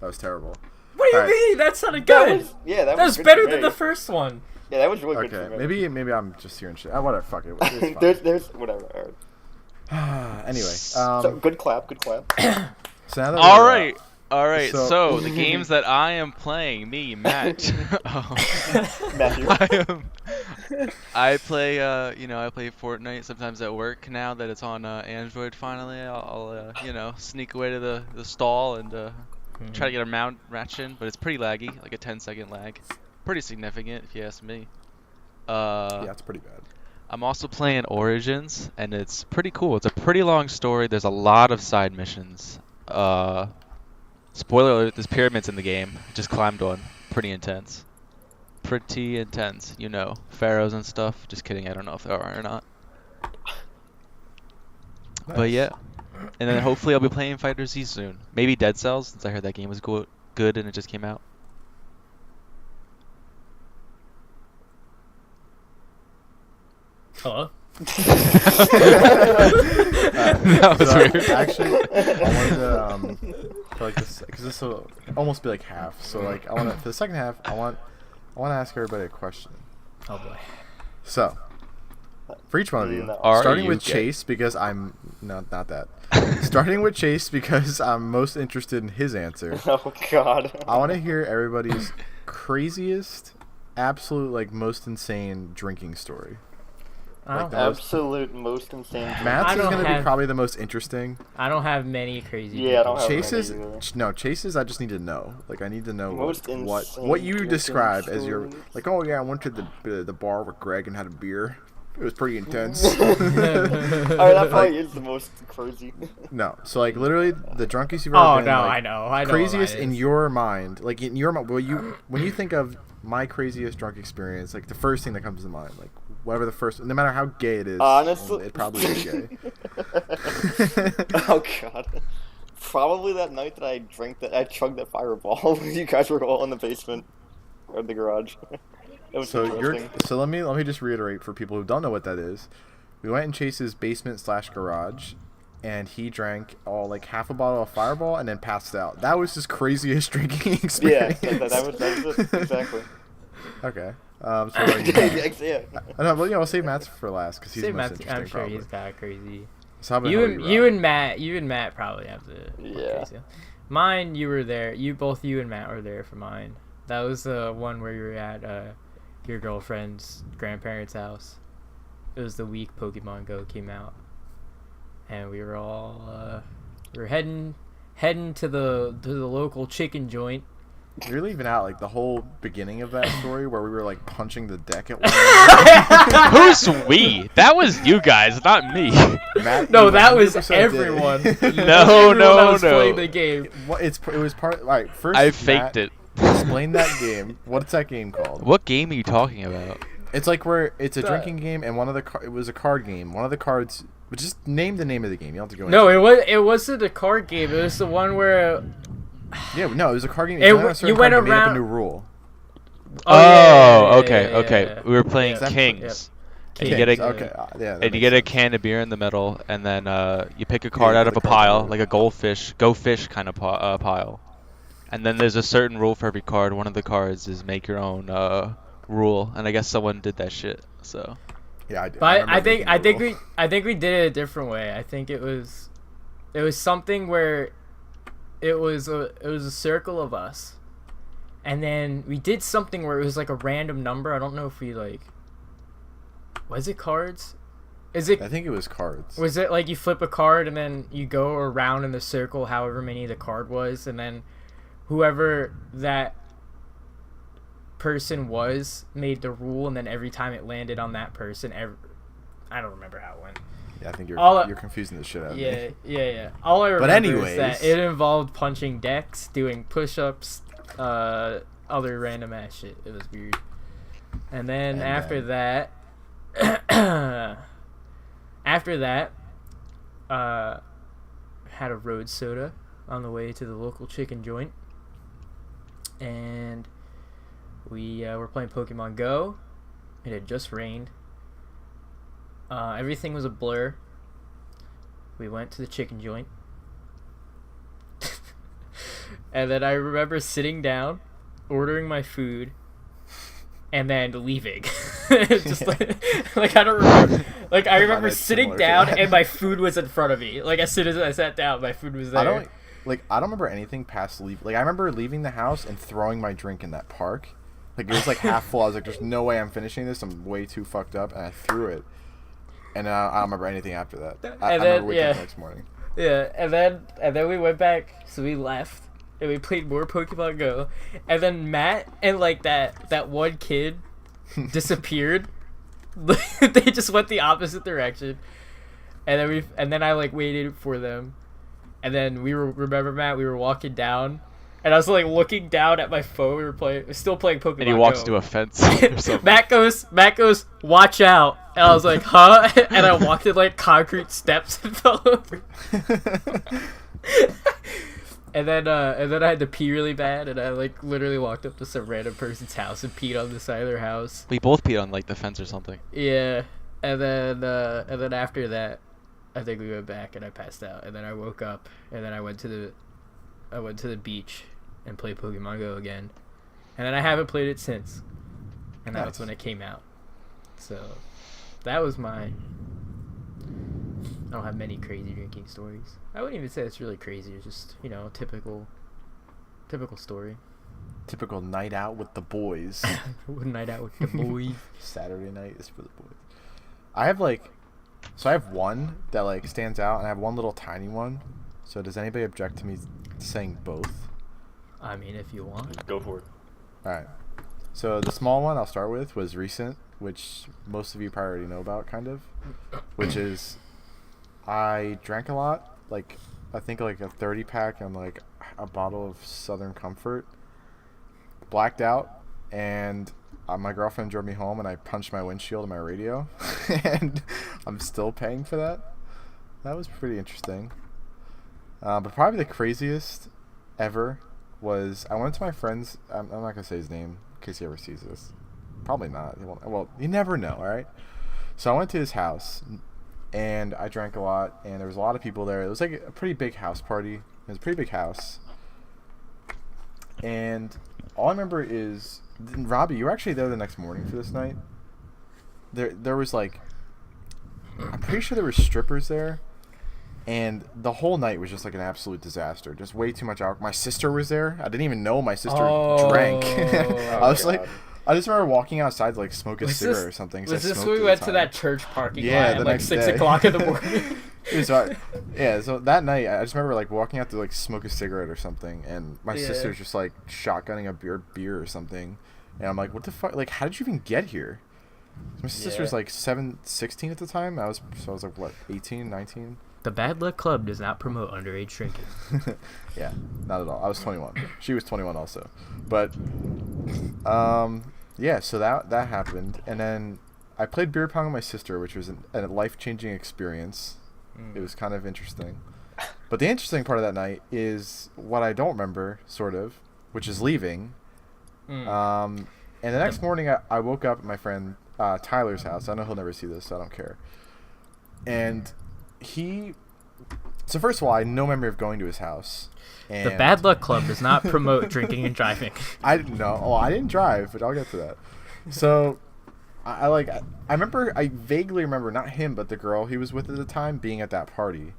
That was terrible. What do you Alright. mean? That sounded That good. was, yeah, that That was was good better for than me. the first one. Yeah, that was really good Okay, for me. maybe I'm just hearing shit. Whatever. Fuck it. It's fine. there's whatever. Alright. Anyway, So, good clap, good clap. so now that All we're, right. All right. so- So the games that I am playing, me, Matt. Matthew. I play, I play Fortnite sometimes at work now that it's on Android. Finally, I'll sneak away to the stall and try to get a match in, but it's pretty laggy, like a 10-second lag. Pretty significant, if you ask me. yeah, it's pretty bad. I'm also playing Origins, and it's pretty cool. It's a pretty long story. There's a lot of side missions. Spoiler alert, there's pyramids in the game. Just climbed one. Pretty intense. Pretty intense, pharaohs and stuff. Just kidding, I don't know if there are or not. But Nice. yeah. And then hopefully I'll be playing Fighter Z soon. Maybe Dead Cells, since I heard that game was good and it just came out. Hello. That was So, weird. Actually, I wanted to for like this because this will almost be like half. So like I want to for the second half, I want to ask everybody a question. Oh boy. So for each one of you, No. Are starting you with gay? Chase because I'm not that. Starting with Chase because I'm most interested in his answer. Oh God. I want to hear everybody's craziest, absolute like most insane drinking story. I don't, that was- Absolute most insane. Matt's I is don't going to be have- probably the most interesting. I don't have many crazy. Yeah, I don't drinking have Chase's many either. no Chase's. I just need to know. Like I need to know Most what insane you drinking describe as your stories. like. Oh yeah, I went to the bar with Greg and had a beer. It was pretty intense. Alright, that probably is the most crazy. No, so like literally the drunkest you've ever Oh been. no, like, I know. I know. Craziest what in mine is. your mind, like in your mind. Well, when you think of my craziest drunk experience, like the first thing that comes to mind, like whatever the first, no matter how gay it is, Honestly, it probably is gay. Oh God. Probably that night that I chugged that fireball. You guys were all in the basement or the garage. It was So interesting. let me just reiterate for people who don't know what that is. We went in Chase's basement / garage, and he drank all like half a bottle of Fireball and then passed out. That was his craziest drinking Yeah, experience. that was it. Exactly. Okay. So like, Yeah. no, well, yeah, we'll save Matt's for last because he's Say the most Matt's- interesting. I'm sure probably. he's got crazy. So how about You how and Rob? you and Matt probably have the Yeah. crazy. Mine, you were there. You and Matt were there for mine. That was the one where you were at your girlfriend's grandparents' house. It was the week Pokemon Go came out, and we were all we were heading to the local chicken joint. You're leaving out like the whole beginning of that story where we were like punching the deck at one another. Who's we? That was you guys, not me. Matt, No, you that was 100% did. everyone. No, Everyone no, that was no. playing the game. What it was part. All right, first I Matt, faked it. Explain that game. What's that game called? What game are you talking about? It's like where it's a The- drinking game, and one of the it was a card game. One of the cards, but just name the name of the game. You don't have to go. No, into it wasn't a card game. It was the one where. Yeah, no, it was a card game. It You w- went on a certain you went card, they made up around- a new rule. Okay, okay. yeah. We were playing Yeah. Kings. And you Kings, get a Okay, yeah. that and you makes get a sense. can of beer in the middle, and then you pick a card you out put of a the cards pile, in. like a goldfish, go fish kind of pile. And then there's a certain rule for every card. One of the cards is make your own rule, and I guess someone did that shit. So Yeah, I did. But remember I think making the rule. we did it a different way. I think it was something where it was a circle of us, and then we did something where it was like a random number. I don't know if we like. Was it cards? Is it I think it was cards. Was it like you flip a card and then you go around in the circle however many the card was, and then whoever that person was made the rule, and then every time it landed on that person, I don't remember how it went. Yeah, I think All- you're confusing the shit out of Yeah, me. yeah. All I remember is that anyways- it involved punching decks, doing push-ups, other random ass shit. It was weird. And then after that, had a road soda on the way to the local chicken joint, and we were playing Pokemon Go. It had just rained. Everything was a blur. We went to the chicken joint. And then I remember sitting down, ordering my food, and then leaving. Just like I don't remember. Like I remember that's sitting similar to down that. and my food was in front of me. Like as soon as I sat down, my food was there. I don't remember anything past leave. Like I remember leaving the house and throwing my drink in that park. Like it was like half full. I was like, "There's no way I'm finishing this. I'm way too fucked up," and I threw it. And I don't remember anything after that. I And remember then, waking up yeah. the next morning. Yeah, and then we went back, so we left, and we played more Pokemon Go, and then Matt and like that one kid disappeared. They just went the opposite direction, and then I like waited for them, and then remember Matt, we were walking down, and I was like looking down at my phone. We were still playing Pokemon. and he walks Go. to a fence or something. Matt goes, watch out. And I was like, huh? And I walked in like concrete steps and fell over. And then I had to pee really bad, and I like literally walked up to some random person's house and peed on the side of their house. We both peed on like the fence or something. Yeah. and then after that, I think we went back and I passed out, and then I woke up, and then I went to the beach and played Pokemon Go again, and then I haven't played it since, and that was Nice. when it came out. So that was my. I don't have many crazy drinking stories. I wouldn't even say it's really crazy. It's just, typical story. Typical night out with the boys. One night out with the boys. Saturday night is for the boys. I have I have one that like stands out, and I have one little tiny one. So does anybody object to me saying both? I mean, if you want. Go for it. All right. So the small one I'll start with was recent, which most of you probably already know about, kind of, which is I drank a lot, like I think like a 30 pack and like a bottle of Southern Comfort. Blacked out, and my girlfriend drove me home, and I punched my windshield and my radio, and I'm still paying for that. That was pretty interesting. But probably the craziest ever was I went to my friend's. I'm not gonna say his name in case he ever sees this. Probably not. He won't, well, you never know, all right? So I went to his house, and I drank a lot, and there was a lot of people there. It was like a pretty big house party. It was a pretty big house. And all I remember is, Robbie, you were actually there the next morning for this night. There was like, I'm pretty sure there were strippers there, and the whole night was just like an absolute disaster. Just way too much alcohol. My sister was there. I didn't even know my sister drank. I was like, I just remember walking outside to like smoke a cigarette or something. 'Cause Was I this smoked when we at went the to time. that church parking Yeah, lot the at like next 6 day. o'clock in the morning? So so that night I just remember like walking out to like smoke a cigarette or something, and my Yeah. sister's just like shotgunning a beer or something, and I'm like, what the fuck, like how did you even get here? My sister was Yeah. like 16 at the time. I was like what, 18, 19? The Bad Luck Club does not promote underage drinking. Yeah, not at all. I was 21. She was 21 also. But yeah, so that happened, and then I played beer pong with my sister, which was a life-changing experience. It was kind of interesting. But the interesting part of that night is what I don't remember, sort of, which is leaving. And the next morning, I woke up at my friend Tyler's house. I know he'll never see this, so I don't care. And so first of all, I had no memory of going to his house. The And Bad Luck Club does not promote drinking and driving. I didn't know. Oh, I didn't drive, but I'll get to that. So, I vaguely remember not him, but the girl he was with at the time being at that party.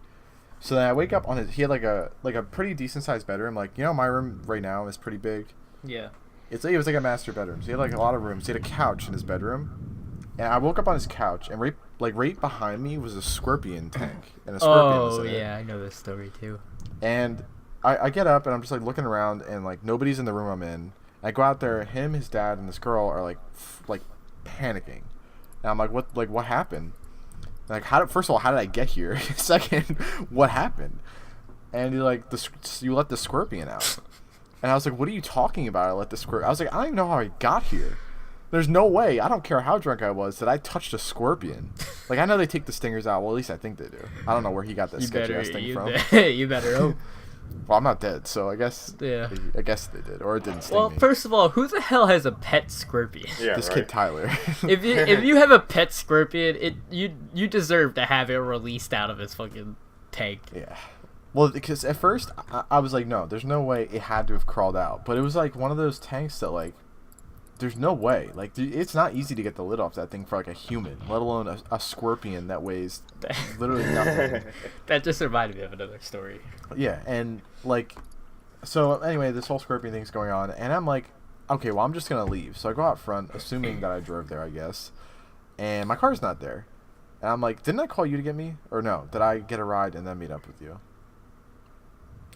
So then I wake up on he had like a pretty decent sized bedroom. Like, my room right now is pretty big. Yeah. It was like a master bedroom. So he had like a lot of rooms. He had a couch in his bedroom, and I woke up on his couch, and right behind me was a scorpion tank, and a scorpion was Oh, in it. yeah, I know this story too. And I get up, and I'm just like looking around, and like nobody's in the room I'm in. I go out there. Him, his dad, and this girl are like panicking. And I'm like, what happened? Like, first of all, how did I get here? Second, what happened? And you're like, you let the scorpion out. And I was like, what are you talking about? I let the scorpion. I was like, I don't even know how I got here. There's no way. I don't care how drunk I was that I touched a scorpion. Like, I know they take the stingers out. Well, at least I think they do. I don't know where he got that sketchy ass thing from. You better hope. Well, I'm not dead, so I guess. Yeah. I guess they did, or it didn't sting Well, me. first of all, who the hell has a pet scorpion? Yeah, This right. kid Tyler. If you have a pet scorpion, you deserve to have it released out of his fucking tank. Yeah. Well, because at first I was like, no, there's no way it had to have crawled out. But it was like one of those tanks that like, there's no way. Like, it's not easy to get the lid off that thing for like a human, let alone a scorpion that weighs literally nothing. That just reminded me of another story. Yeah, and like, so anyway, this whole scorpion thing's going on, and I'm like, okay, well, I'm just gonna leave. So I go out front, assuming that I drove there, I guess, and my car's not there. And I'm like, didn't I call you to get me? Or no, did I get a ride and then meet up with you?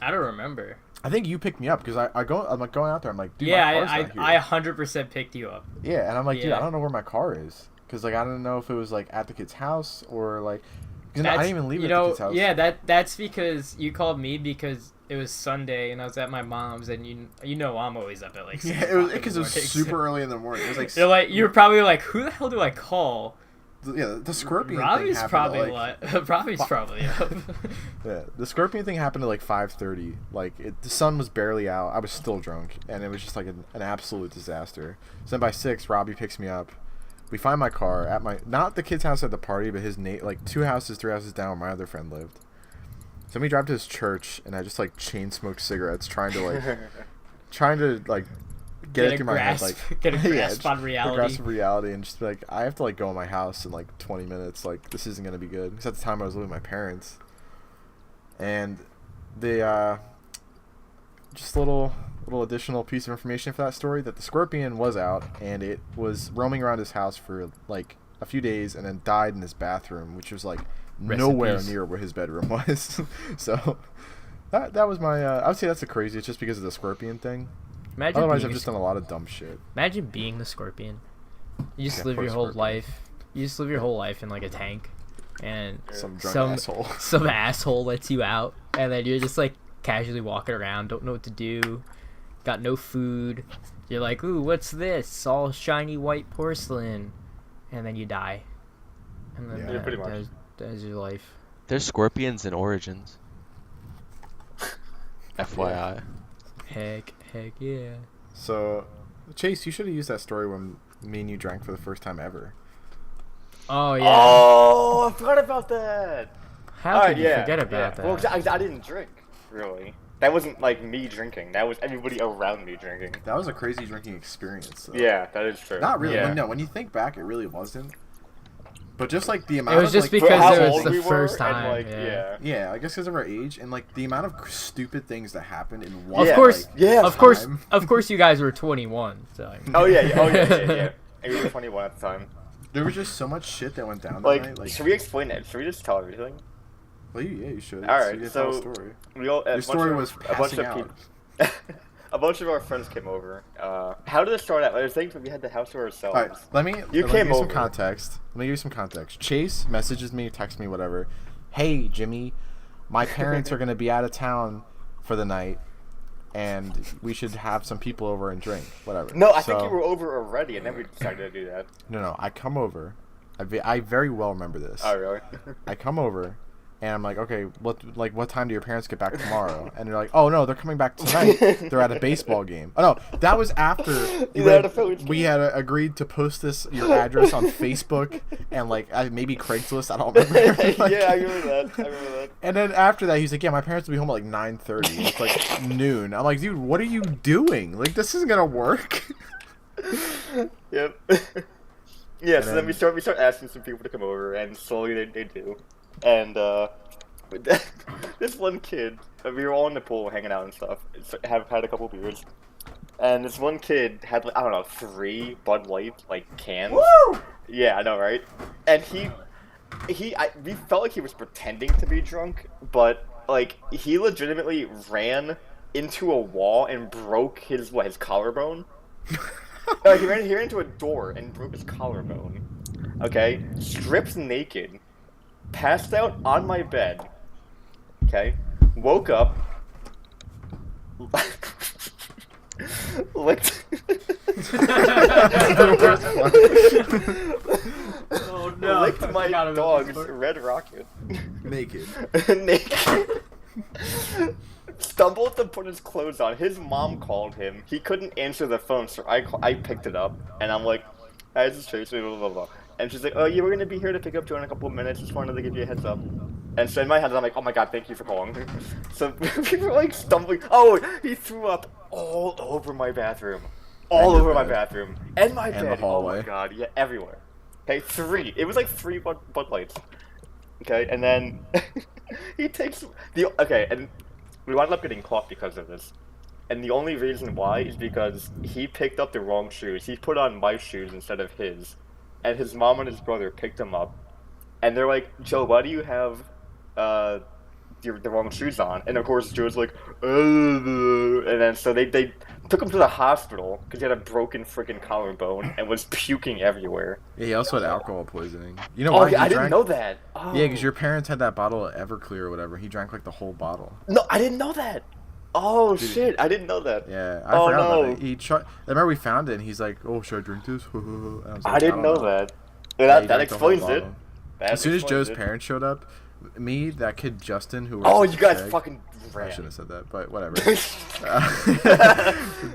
I don't remember. I think you picked me up because I'm like going out there. I'm like, dude, Yeah, my car's not I here. 100% picked you up. Yeah, and I'm like, dude, Yeah. I don't know where my car is because like I don't know if it was like at the kid's house or like because I didn't even leave it at the kid's house. Yeah, that's because you called me because it was Sunday and I was at my mom's and you know I'm always up at like 6 Yeah, it was o'clock in the because it was morning, so- super early in the morning. It was like You're probably like, who the hell do I call? yeah, the scorpion Robbie's thing happened probably at, like, Robbie's probably up. yeah, the scorpion thing happened at like 5:30. Like the sun was barely out. I was still drunk, and it was just like an absolute disaster. So then by 6, Robbie picks me up. We find my car at my not the kid's house at the party, but his like 2 houses, 3 houses down where my other friend lived. So we drive to his church, and I just like chain smoked cigarettes, trying to like get it through my head, like get a grasp on a reality. grasp of reality, and just be like, I have to like go in my house in like 20 minutes. Like this isn't gonna be good. Because at the time I was living with my parents, and the just little additional piece of information for that story, that the scorpion was out and it was roaming around his house for like a few days and then died in his bathroom, which was like Rest in nowhere peace. near where his bedroom was. So that was my I would say that's the craziest, just because of the scorpion thing. Imagine Otherwise being I've just done a lot of dumb shit. Imagine being the scorpion. You just Yeah, live poor your whole scorpion. life. You just live your whole life in like a tank, and Some drunk some asshole. some asshole lets you out, and then you're just like casually walking around, don't know what to do, got no food. You're like, ooh, what's this? All shiny white porcelain, and then you die. And then Yeah, pretty much. That's your life. There's scorpions in Origins. FYI. Heck yeah. So Chase, you should have used that story when me and you drank for the first time ever. Oh yeah. Oh, I forgot about that. How Alright, could you forget about that? Well, 'cause I didn't drink, really. That wasn't like me drinking. That was everybody around me drinking. That was a crazy drinking experience, though. Yeah, that is true. Not really. Yeah. When you think back, it really wasn't. But just like the It amount was of just like, For because how it was old the we were, first and, time. like, yeah. yeah, I guess because of our age and like the amount of stupid things that happened in one. Of course, like, yeah, time. of course, you guys were 21. So. Oh yeah, yeah. And we were 21 at the time. There was just so much shit that went down that Like, night. Like, should we explain it? Should we just tell everything? well, you should. All right, you tell a so- story. We all. Your story was passing out. A bunch of our friends came over. How did it start out? I think we had the house to ourselves. All right, let me You give came you some over. context. Let me give you some context. Chase messages me, texts me, whatever. Hey, Jimmy, my parents are gonna be out of town for the night, and we should have some people over and drink, whatever. No, I think So- you were over already, and then we decided to do that. No, I come over. I very well remember this. Oh really? I come over, and I'm like, okay, what time do your parents get back tomorrow? And they're like, oh no, they're coming back tonight. They're at a baseball game. Oh no, that was after They're at a Phillies we game. had agreed to post your address on Facebook and like maybe Craigslist. I don't remember. Like- Yeah, I remember that. And then after that, he's like, yeah, my parents will be home at like 9:30. It's like noon. I'm like, dude, what are you doing? Like, this isn't gonna work. Yep. Yeah, so then then- we start asking some people to come over, and slowly they do. And this one kid, we were all in the pool hanging out and stuff, have had a couple beers, and this one kid had like, I don't know, 3 Bud Light like cans. Woo! Yeah, I know, right? And we felt like he was pretending to be drunk, but like he legitimately ran into a wall and broke his collarbone. Like he ran into a door and broke his collarbone. Okay, stripped naked, passed out on my bed. Okay, woke up, licked. Oh Licked my dog's Red Rocket. Naked. Naked. Stumbled to put his clothes on. His mom called him. He couldn't answer the phone, so I picked it up, and I'm like, "Hi, this is Tracy, blah blah blah." And she's like, "Oh, yeah, we're gonna be here to pick up Joe in a couple of minutes. Just wanted to give you a heads up." And so in my head, I'm like, "Oh my god, thank you for calling." So we were like stumbling. Oh, he threw up all over my bathroom, all And your over my bed. bathroom, and my And the bed. Oh hallway. my god, yeah, everywhere. Okay, 3. It was like 3 Bud Lights. Okay, and then he takes and we wound up getting caught because of this. And the only reason why is because he picked up the wrong shoes. He put on my shoes instead of his. And his mom and his brother picked him up. And they're like, "Joe, why do you have the wrong shoes on?" And of course Joe's like, "Ugh." And then so they took him to the hospital because he had a broken freaking collarbone and was puking everywhere. Yeah, he also had alcohol poisoning. You know Oh, why? yeah, he I didn't drank? know that. Oh. Yeah, because your parents had that bottle of Everclear or whatever. He drank like the whole bottle. No, I didn't know that. Oh Dude. shit, I didn't know that. Yeah, I Oh, forgot no. about it. He tried. I remember we found it, and he's like, "Oh, should I drink this?" And I was like, I didn't don't know that. Yeah, That he drank the whole explains it. bottle. That As soon as explains Joe's it. parents showed up, Me, that kid Justin, who. Oh, works you at the guys Shag- fucking I ran. shouldn't have said that, but whatever.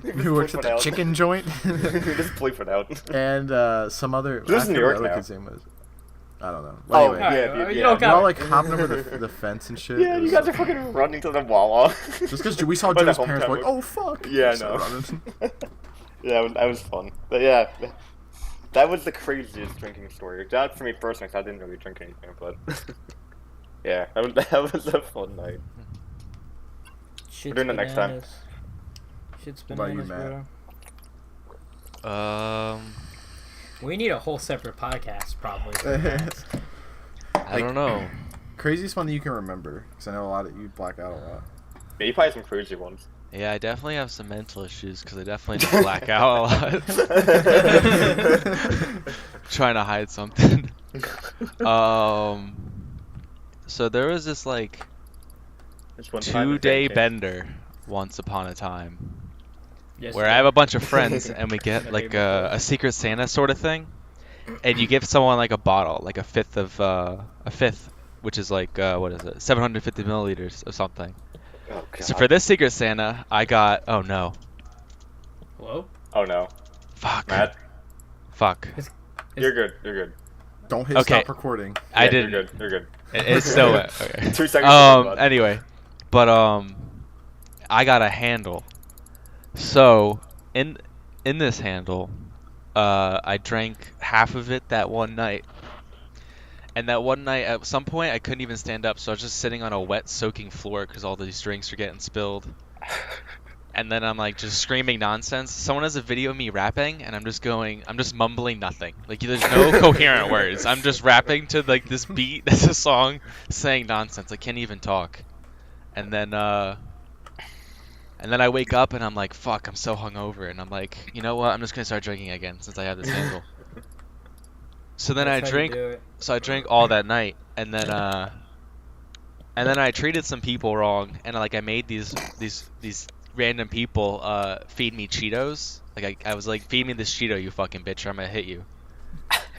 You Who works at bleep it the out. chicken joint? Just bleep it out. And some other. This is I New forget York what the other now. kid's name was. I don't know. Oh, Anyway, yeah, Alright, yeah, you don't we all count. like hopping over the fence and shit. Yeah, It you was guys so are fucking running to the Wawa. Just because we saw By the Joe's parents, hometown we're like, work. oh fuck. Yeah, I So know. running. Yeah, that was fun. But yeah, that was the craziest drinking story. Not for me personally, 'cause I didn't really drink anything, but yeah, that was a fun night. Shit's doing that next time. bananas. Shit's What about you, bananas, Matt? bro. We need a whole separate podcast, probably. for that. I don't know. Craziest one that you can remember, because I know a lot of you black out a lot. Yeah, you probably had some crazy ones. Yeah, I definitely have some mental issues because I definitely just black out a lot. Trying to hide something. So there was this like This one time 2-day drinking. bender once upon a time Yes, where sir. I have a bunch of friends and we get like a Secret Santa sort of thing, and you give someone like a bottle, like a fifth, which is like what is it, 750 milliliters of something. Oh god. So for this Secret Santa, I got Hello? Oh no, fuck. Matt, you're good. You're good. Don't hit Okay. stop recording. I Yeah, didn't. You're good. You're good. It's still wet. Okay. 2 seconds. bud. Anyway, but I got a handle. So in this handle, I drank half of it that one night. And that one night, at some point, I couldn't even stand up, so I was just sitting on a wet, soaking floor because all these drinks were getting spilled. And then I'm like just screaming nonsense. Someone has a video of me rapping, and I'm just mumbling nothing. Like there's no coherent words. I'm just rapping to like this beat that's a song, saying nonsense. I can't even talk. And then I wake up and I'm like, fuck, I'm so hungover, and I'm like, you know what? I'm just gonna start drinking again since I have this handle. So then That's I how you drink. do it. So I drank all that night, and then I treated some people wrong, and like I made these random people feed me Cheetos. Like I was like, feed me this Cheeto, you fucking bitch, or I'm gonna hit you.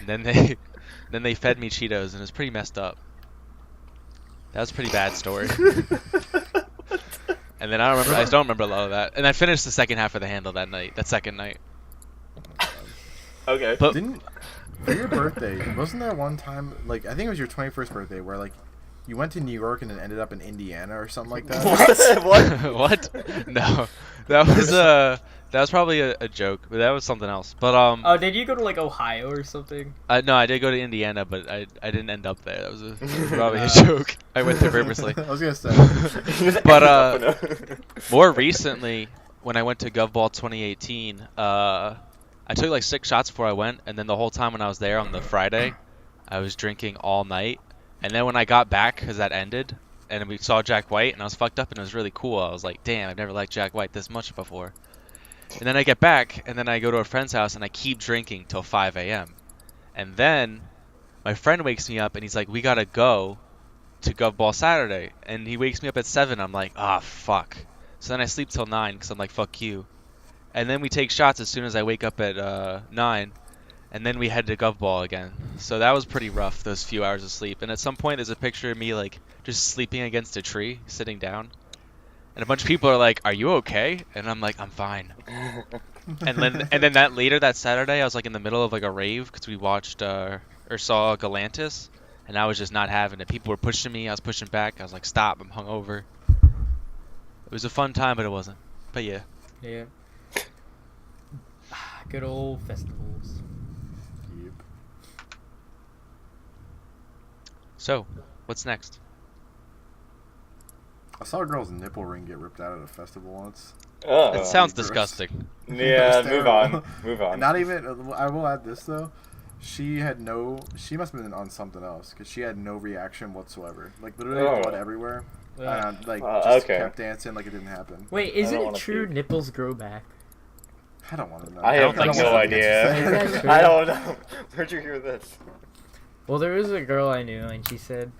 And then they fed me Cheetos, and it was pretty messed up. That was a pretty bad story. And then I just don't remember a lot of that. And I finished the second half of the handle that second night. Okay. But Didn't for your birthday? Wasn't there one time, like I think it was your 21st birthday, where like you went to New York and then ended up in Indiana or something like that? What? what? No, that was probably a joke, but that was something else. But Oh, did you go to like Ohio or something? no, I did go to Indiana, but I didn't end up there. That was probably a joke. I went there purposely. I was gonna say. But more recently, when I went to GovBall 2018, I took like 6 shots before I went, and then the whole time when I was there on the Friday, I was drinking all night. And then when I got back, because that ended, and we saw Jack White, and I was fucked up, and it was really cool. I was like, damn, I've never liked Jack White this much before. And then I get back, and then I go to a friend's house, and I keep drinking till 5 a.m. And then my friend wakes me up, and he's like, we gotta go to GovBall Saturday. And he wakes me up at 7. I'm like, ah, fuck. So then I sleep till 9, because I'm like, fuck you. And then we take shots as soon as I wake up at 9. And then we head to GovBall again. So that was pretty rough, those few hours of sleep. And at some point, there's a picture of me, like, just sleeping against a tree, sitting down. And a bunch of people are like, are you okay? And I'm like, I'm fine. And then that Saturday, I was, like, in the middle of, like, a rave, because we watched, or saw Galantis. And I was just not having it. People were pushing me, I was pushing back. I was like, stop, I'm hungover. It was a fun time, but it wasn't. But yeah. Yeah. Good old festivals. Yep. So, what's next? I saw a girl's nipple ring get ripped out at a festival once. It sounds gross. disgusting. Yeah, It was move on. terrible. Move on. Not even. I will add this though. She must have been on something else because she had no reaction whatsoever. Like literally Oh. blood everywhere. Yeah. Like Uh, just okay. kept dancing like it didn't happen. Wait, I isn't don't it wanna true puke. nipples grow back? I don't want to know. I don't have think no so. idea. Is that true? I don't know. Where'd you hear this? Well, there was a girl I knew, and she said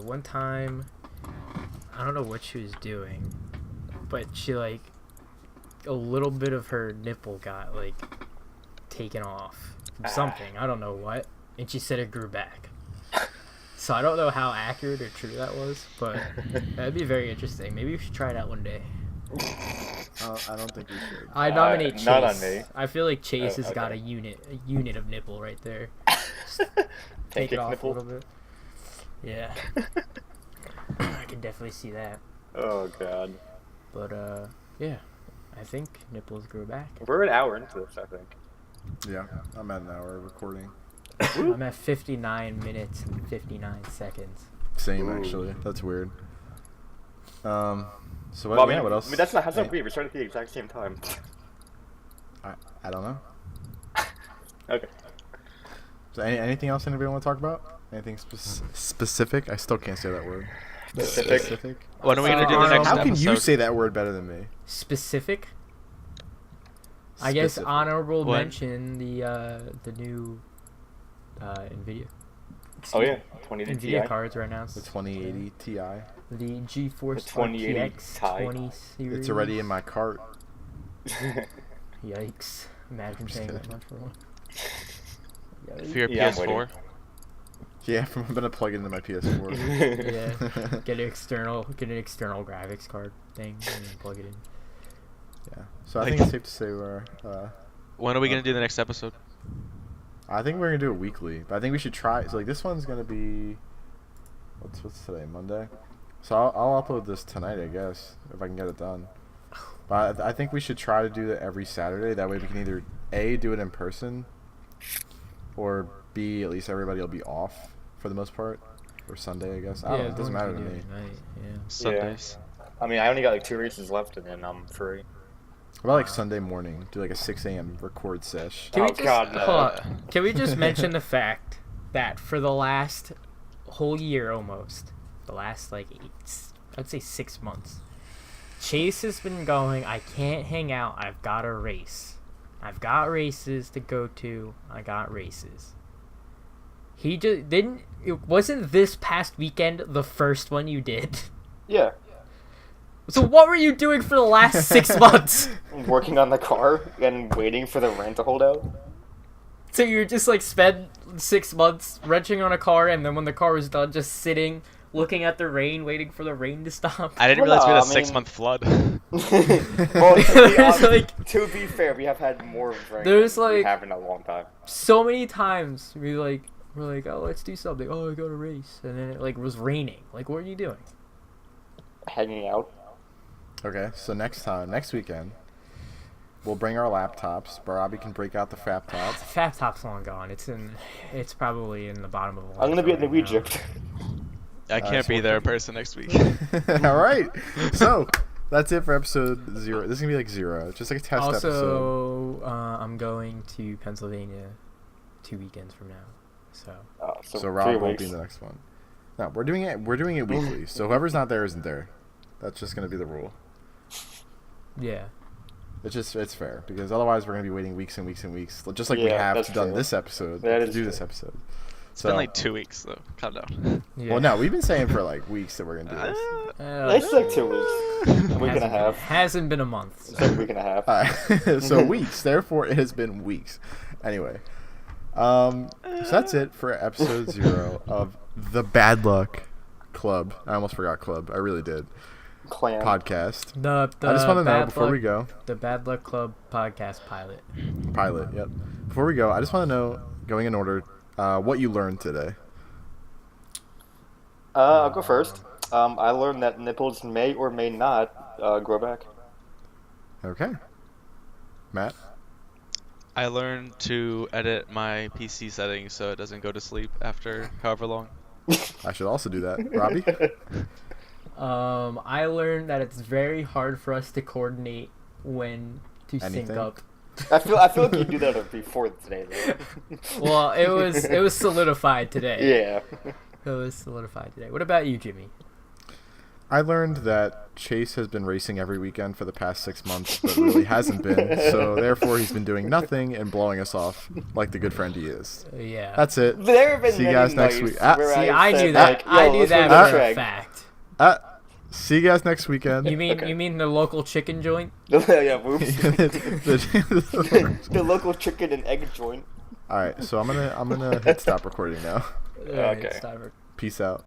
one time, I don't know what she was doing, but she, like, a little bit of her nipple got, like, taken off from something. I don't know what. And she said it grew back. So I don't know how accurate or true that was, but that'd be very interesting. Maybe we should try it out one day. I don't think we should. I nominate Chase. not on me. I feel like Chase Oh, has got okay. a unit of nipple right there. Take Take it off nipple. a little bit. Yeah. I can definitely see that. Oh god. But yeah. I think nipples grow back. We're an hour into this, I think. Yeah, I'm at an hour recording. I'm at 59 minutes and 59 seconds. Same, Ooh. actually. That's weird. So what? Well, Yeah, what else? I mean, that's not Hey, weird. We started at the exact same time. I don't know. Okay. So anything else anybody want to talk about? Anything specific? I still can't say that word. Specific? When are we gonna do the Uh, next How episode? can you say that word better than me? Specific? I guess Specific. honorable What? mention the new Nvidia. Oh yeah, 2080 Nvidia Ti. cards were announced. The 2080 Ti. The GeForce The 2080 RTX Ti. 20 series. It's already in my cart. Yikes! Imagine Just paying that kidding. much for one. Yikes. For your Yeah, I'm PS4? Yeah, I'm gonna plug it into my PS4. Yeah. Get an external graphics card thing and then plug it in. Yeah. So I Like- think it's safe to say we're. When are we gonna do the next episode? I think we're gonna do it weekly, but I think we should try. So like this one's gonna be. What's today? Monday. So I'll upload this tonight, I guess, if I can get it done. But I think we should try to do it every Saturday. That way we can either A, do it in person, or B, at least everybody will be off for the most part, or Sunday, I guess. I don't know. It doesn't matter to me. Yeah. Sundays. I mean, I only got like 2 races left, and then I'm free. What about like Sunday morning? Do like a 6 a.m. record sesh. Can we Oh, just God, no. hold on. Can we just mention the fact that for the last whole year almost, the last like I'd say 6 months, Chase has been going, I can't hang out, I've got a race. I've got races to go to, I got races. He just didn't, it wasn't this past weekend the first one you did? Yeah. So what were you doing for the last 6 months? Working on the car and waiting for the rent to hold out. So you just like spent 6 months wrenching on a car, and then when the car was done, just sitting, looking at the rain, waiting for the rain to stop. I didn't Well, realize we had a no, I mean- 6-month flood. Well, There's, like- to be fair, we have had more rain There's, than we like- have in a long time. So many times we're like, oh, let's do something. Oh, I got a race, and then it like was raining. Like, what are you doing? Hanging out. Okay, so next weekend, we'll bring our laptops. Barabi can break out the frap The tops. Fat Top's long gone. It's probably in the bottom of the. I'm gonna be at the landfill right now. Egypt. I can't so be we'll there in keep- person next week. All right, so that's it for episode 0. This is gonna be like 0, just like a test episode. Also, I'm going to Pennsylvania 2 weekends from now. So So 3 Rob won't weeks. be in the next one. No, we're doing it weekly. So whoever's not there isn't there. That's just gonna be the rule. yeah. It's fair because otherwise we're gonna be waiting weeks and weeks and weeks, just like we Yeah, have that's done true. this episode That to is do true. this episode. It's been like 2 weeks though. Calm down. Yeah. Well, no, we've been saying for like weeks that we're gonna do this. It's like 2 weeks. A week and a half. Hasn't been a month. It's like a week and a half. Alright, so weeks. Therefore, it has been weeks. Anyway, so that's it for episode 0 of the Bad Luck Club. I almost forgot club. I really did. Clan. The Podcast. I just want to know Bad before we Luck- go. The Bad Luck Club podcast pilot. Pilot. Yep. Before we go, I just want to know, going in order, what you learned today. I'll go first. I learned that nipples may or may not grow back. Okay. Matt. I learned to edit my PC settings so it doesn't go to sleep after however long. I should also do that. Robbie. I learned that it's very hard for us to coordinate when to sync Anything? up. I feel like you do that before today, though. Well, it was solidified today. Yeah. It was solidified today. What about you, Jimmy? I learned that Chase has been racing every weekend for the past 6 months, but really hasn't been. So therefore, he's been doing nothing and blowing us off like the good friend he is. Yeah. That's it. There have been See you many guys next nights week. where See, I've I said, knew that. like, I yo, knew let's that go to for a Treg. fact. See you guys next weekend. You mean Okay. you mean the local chicken joint? Yeah, whoops. The- The local chicken and egg joint. All right, so I'm gonna hit stop recording now. Alright, Okay. it's time for- Peace out.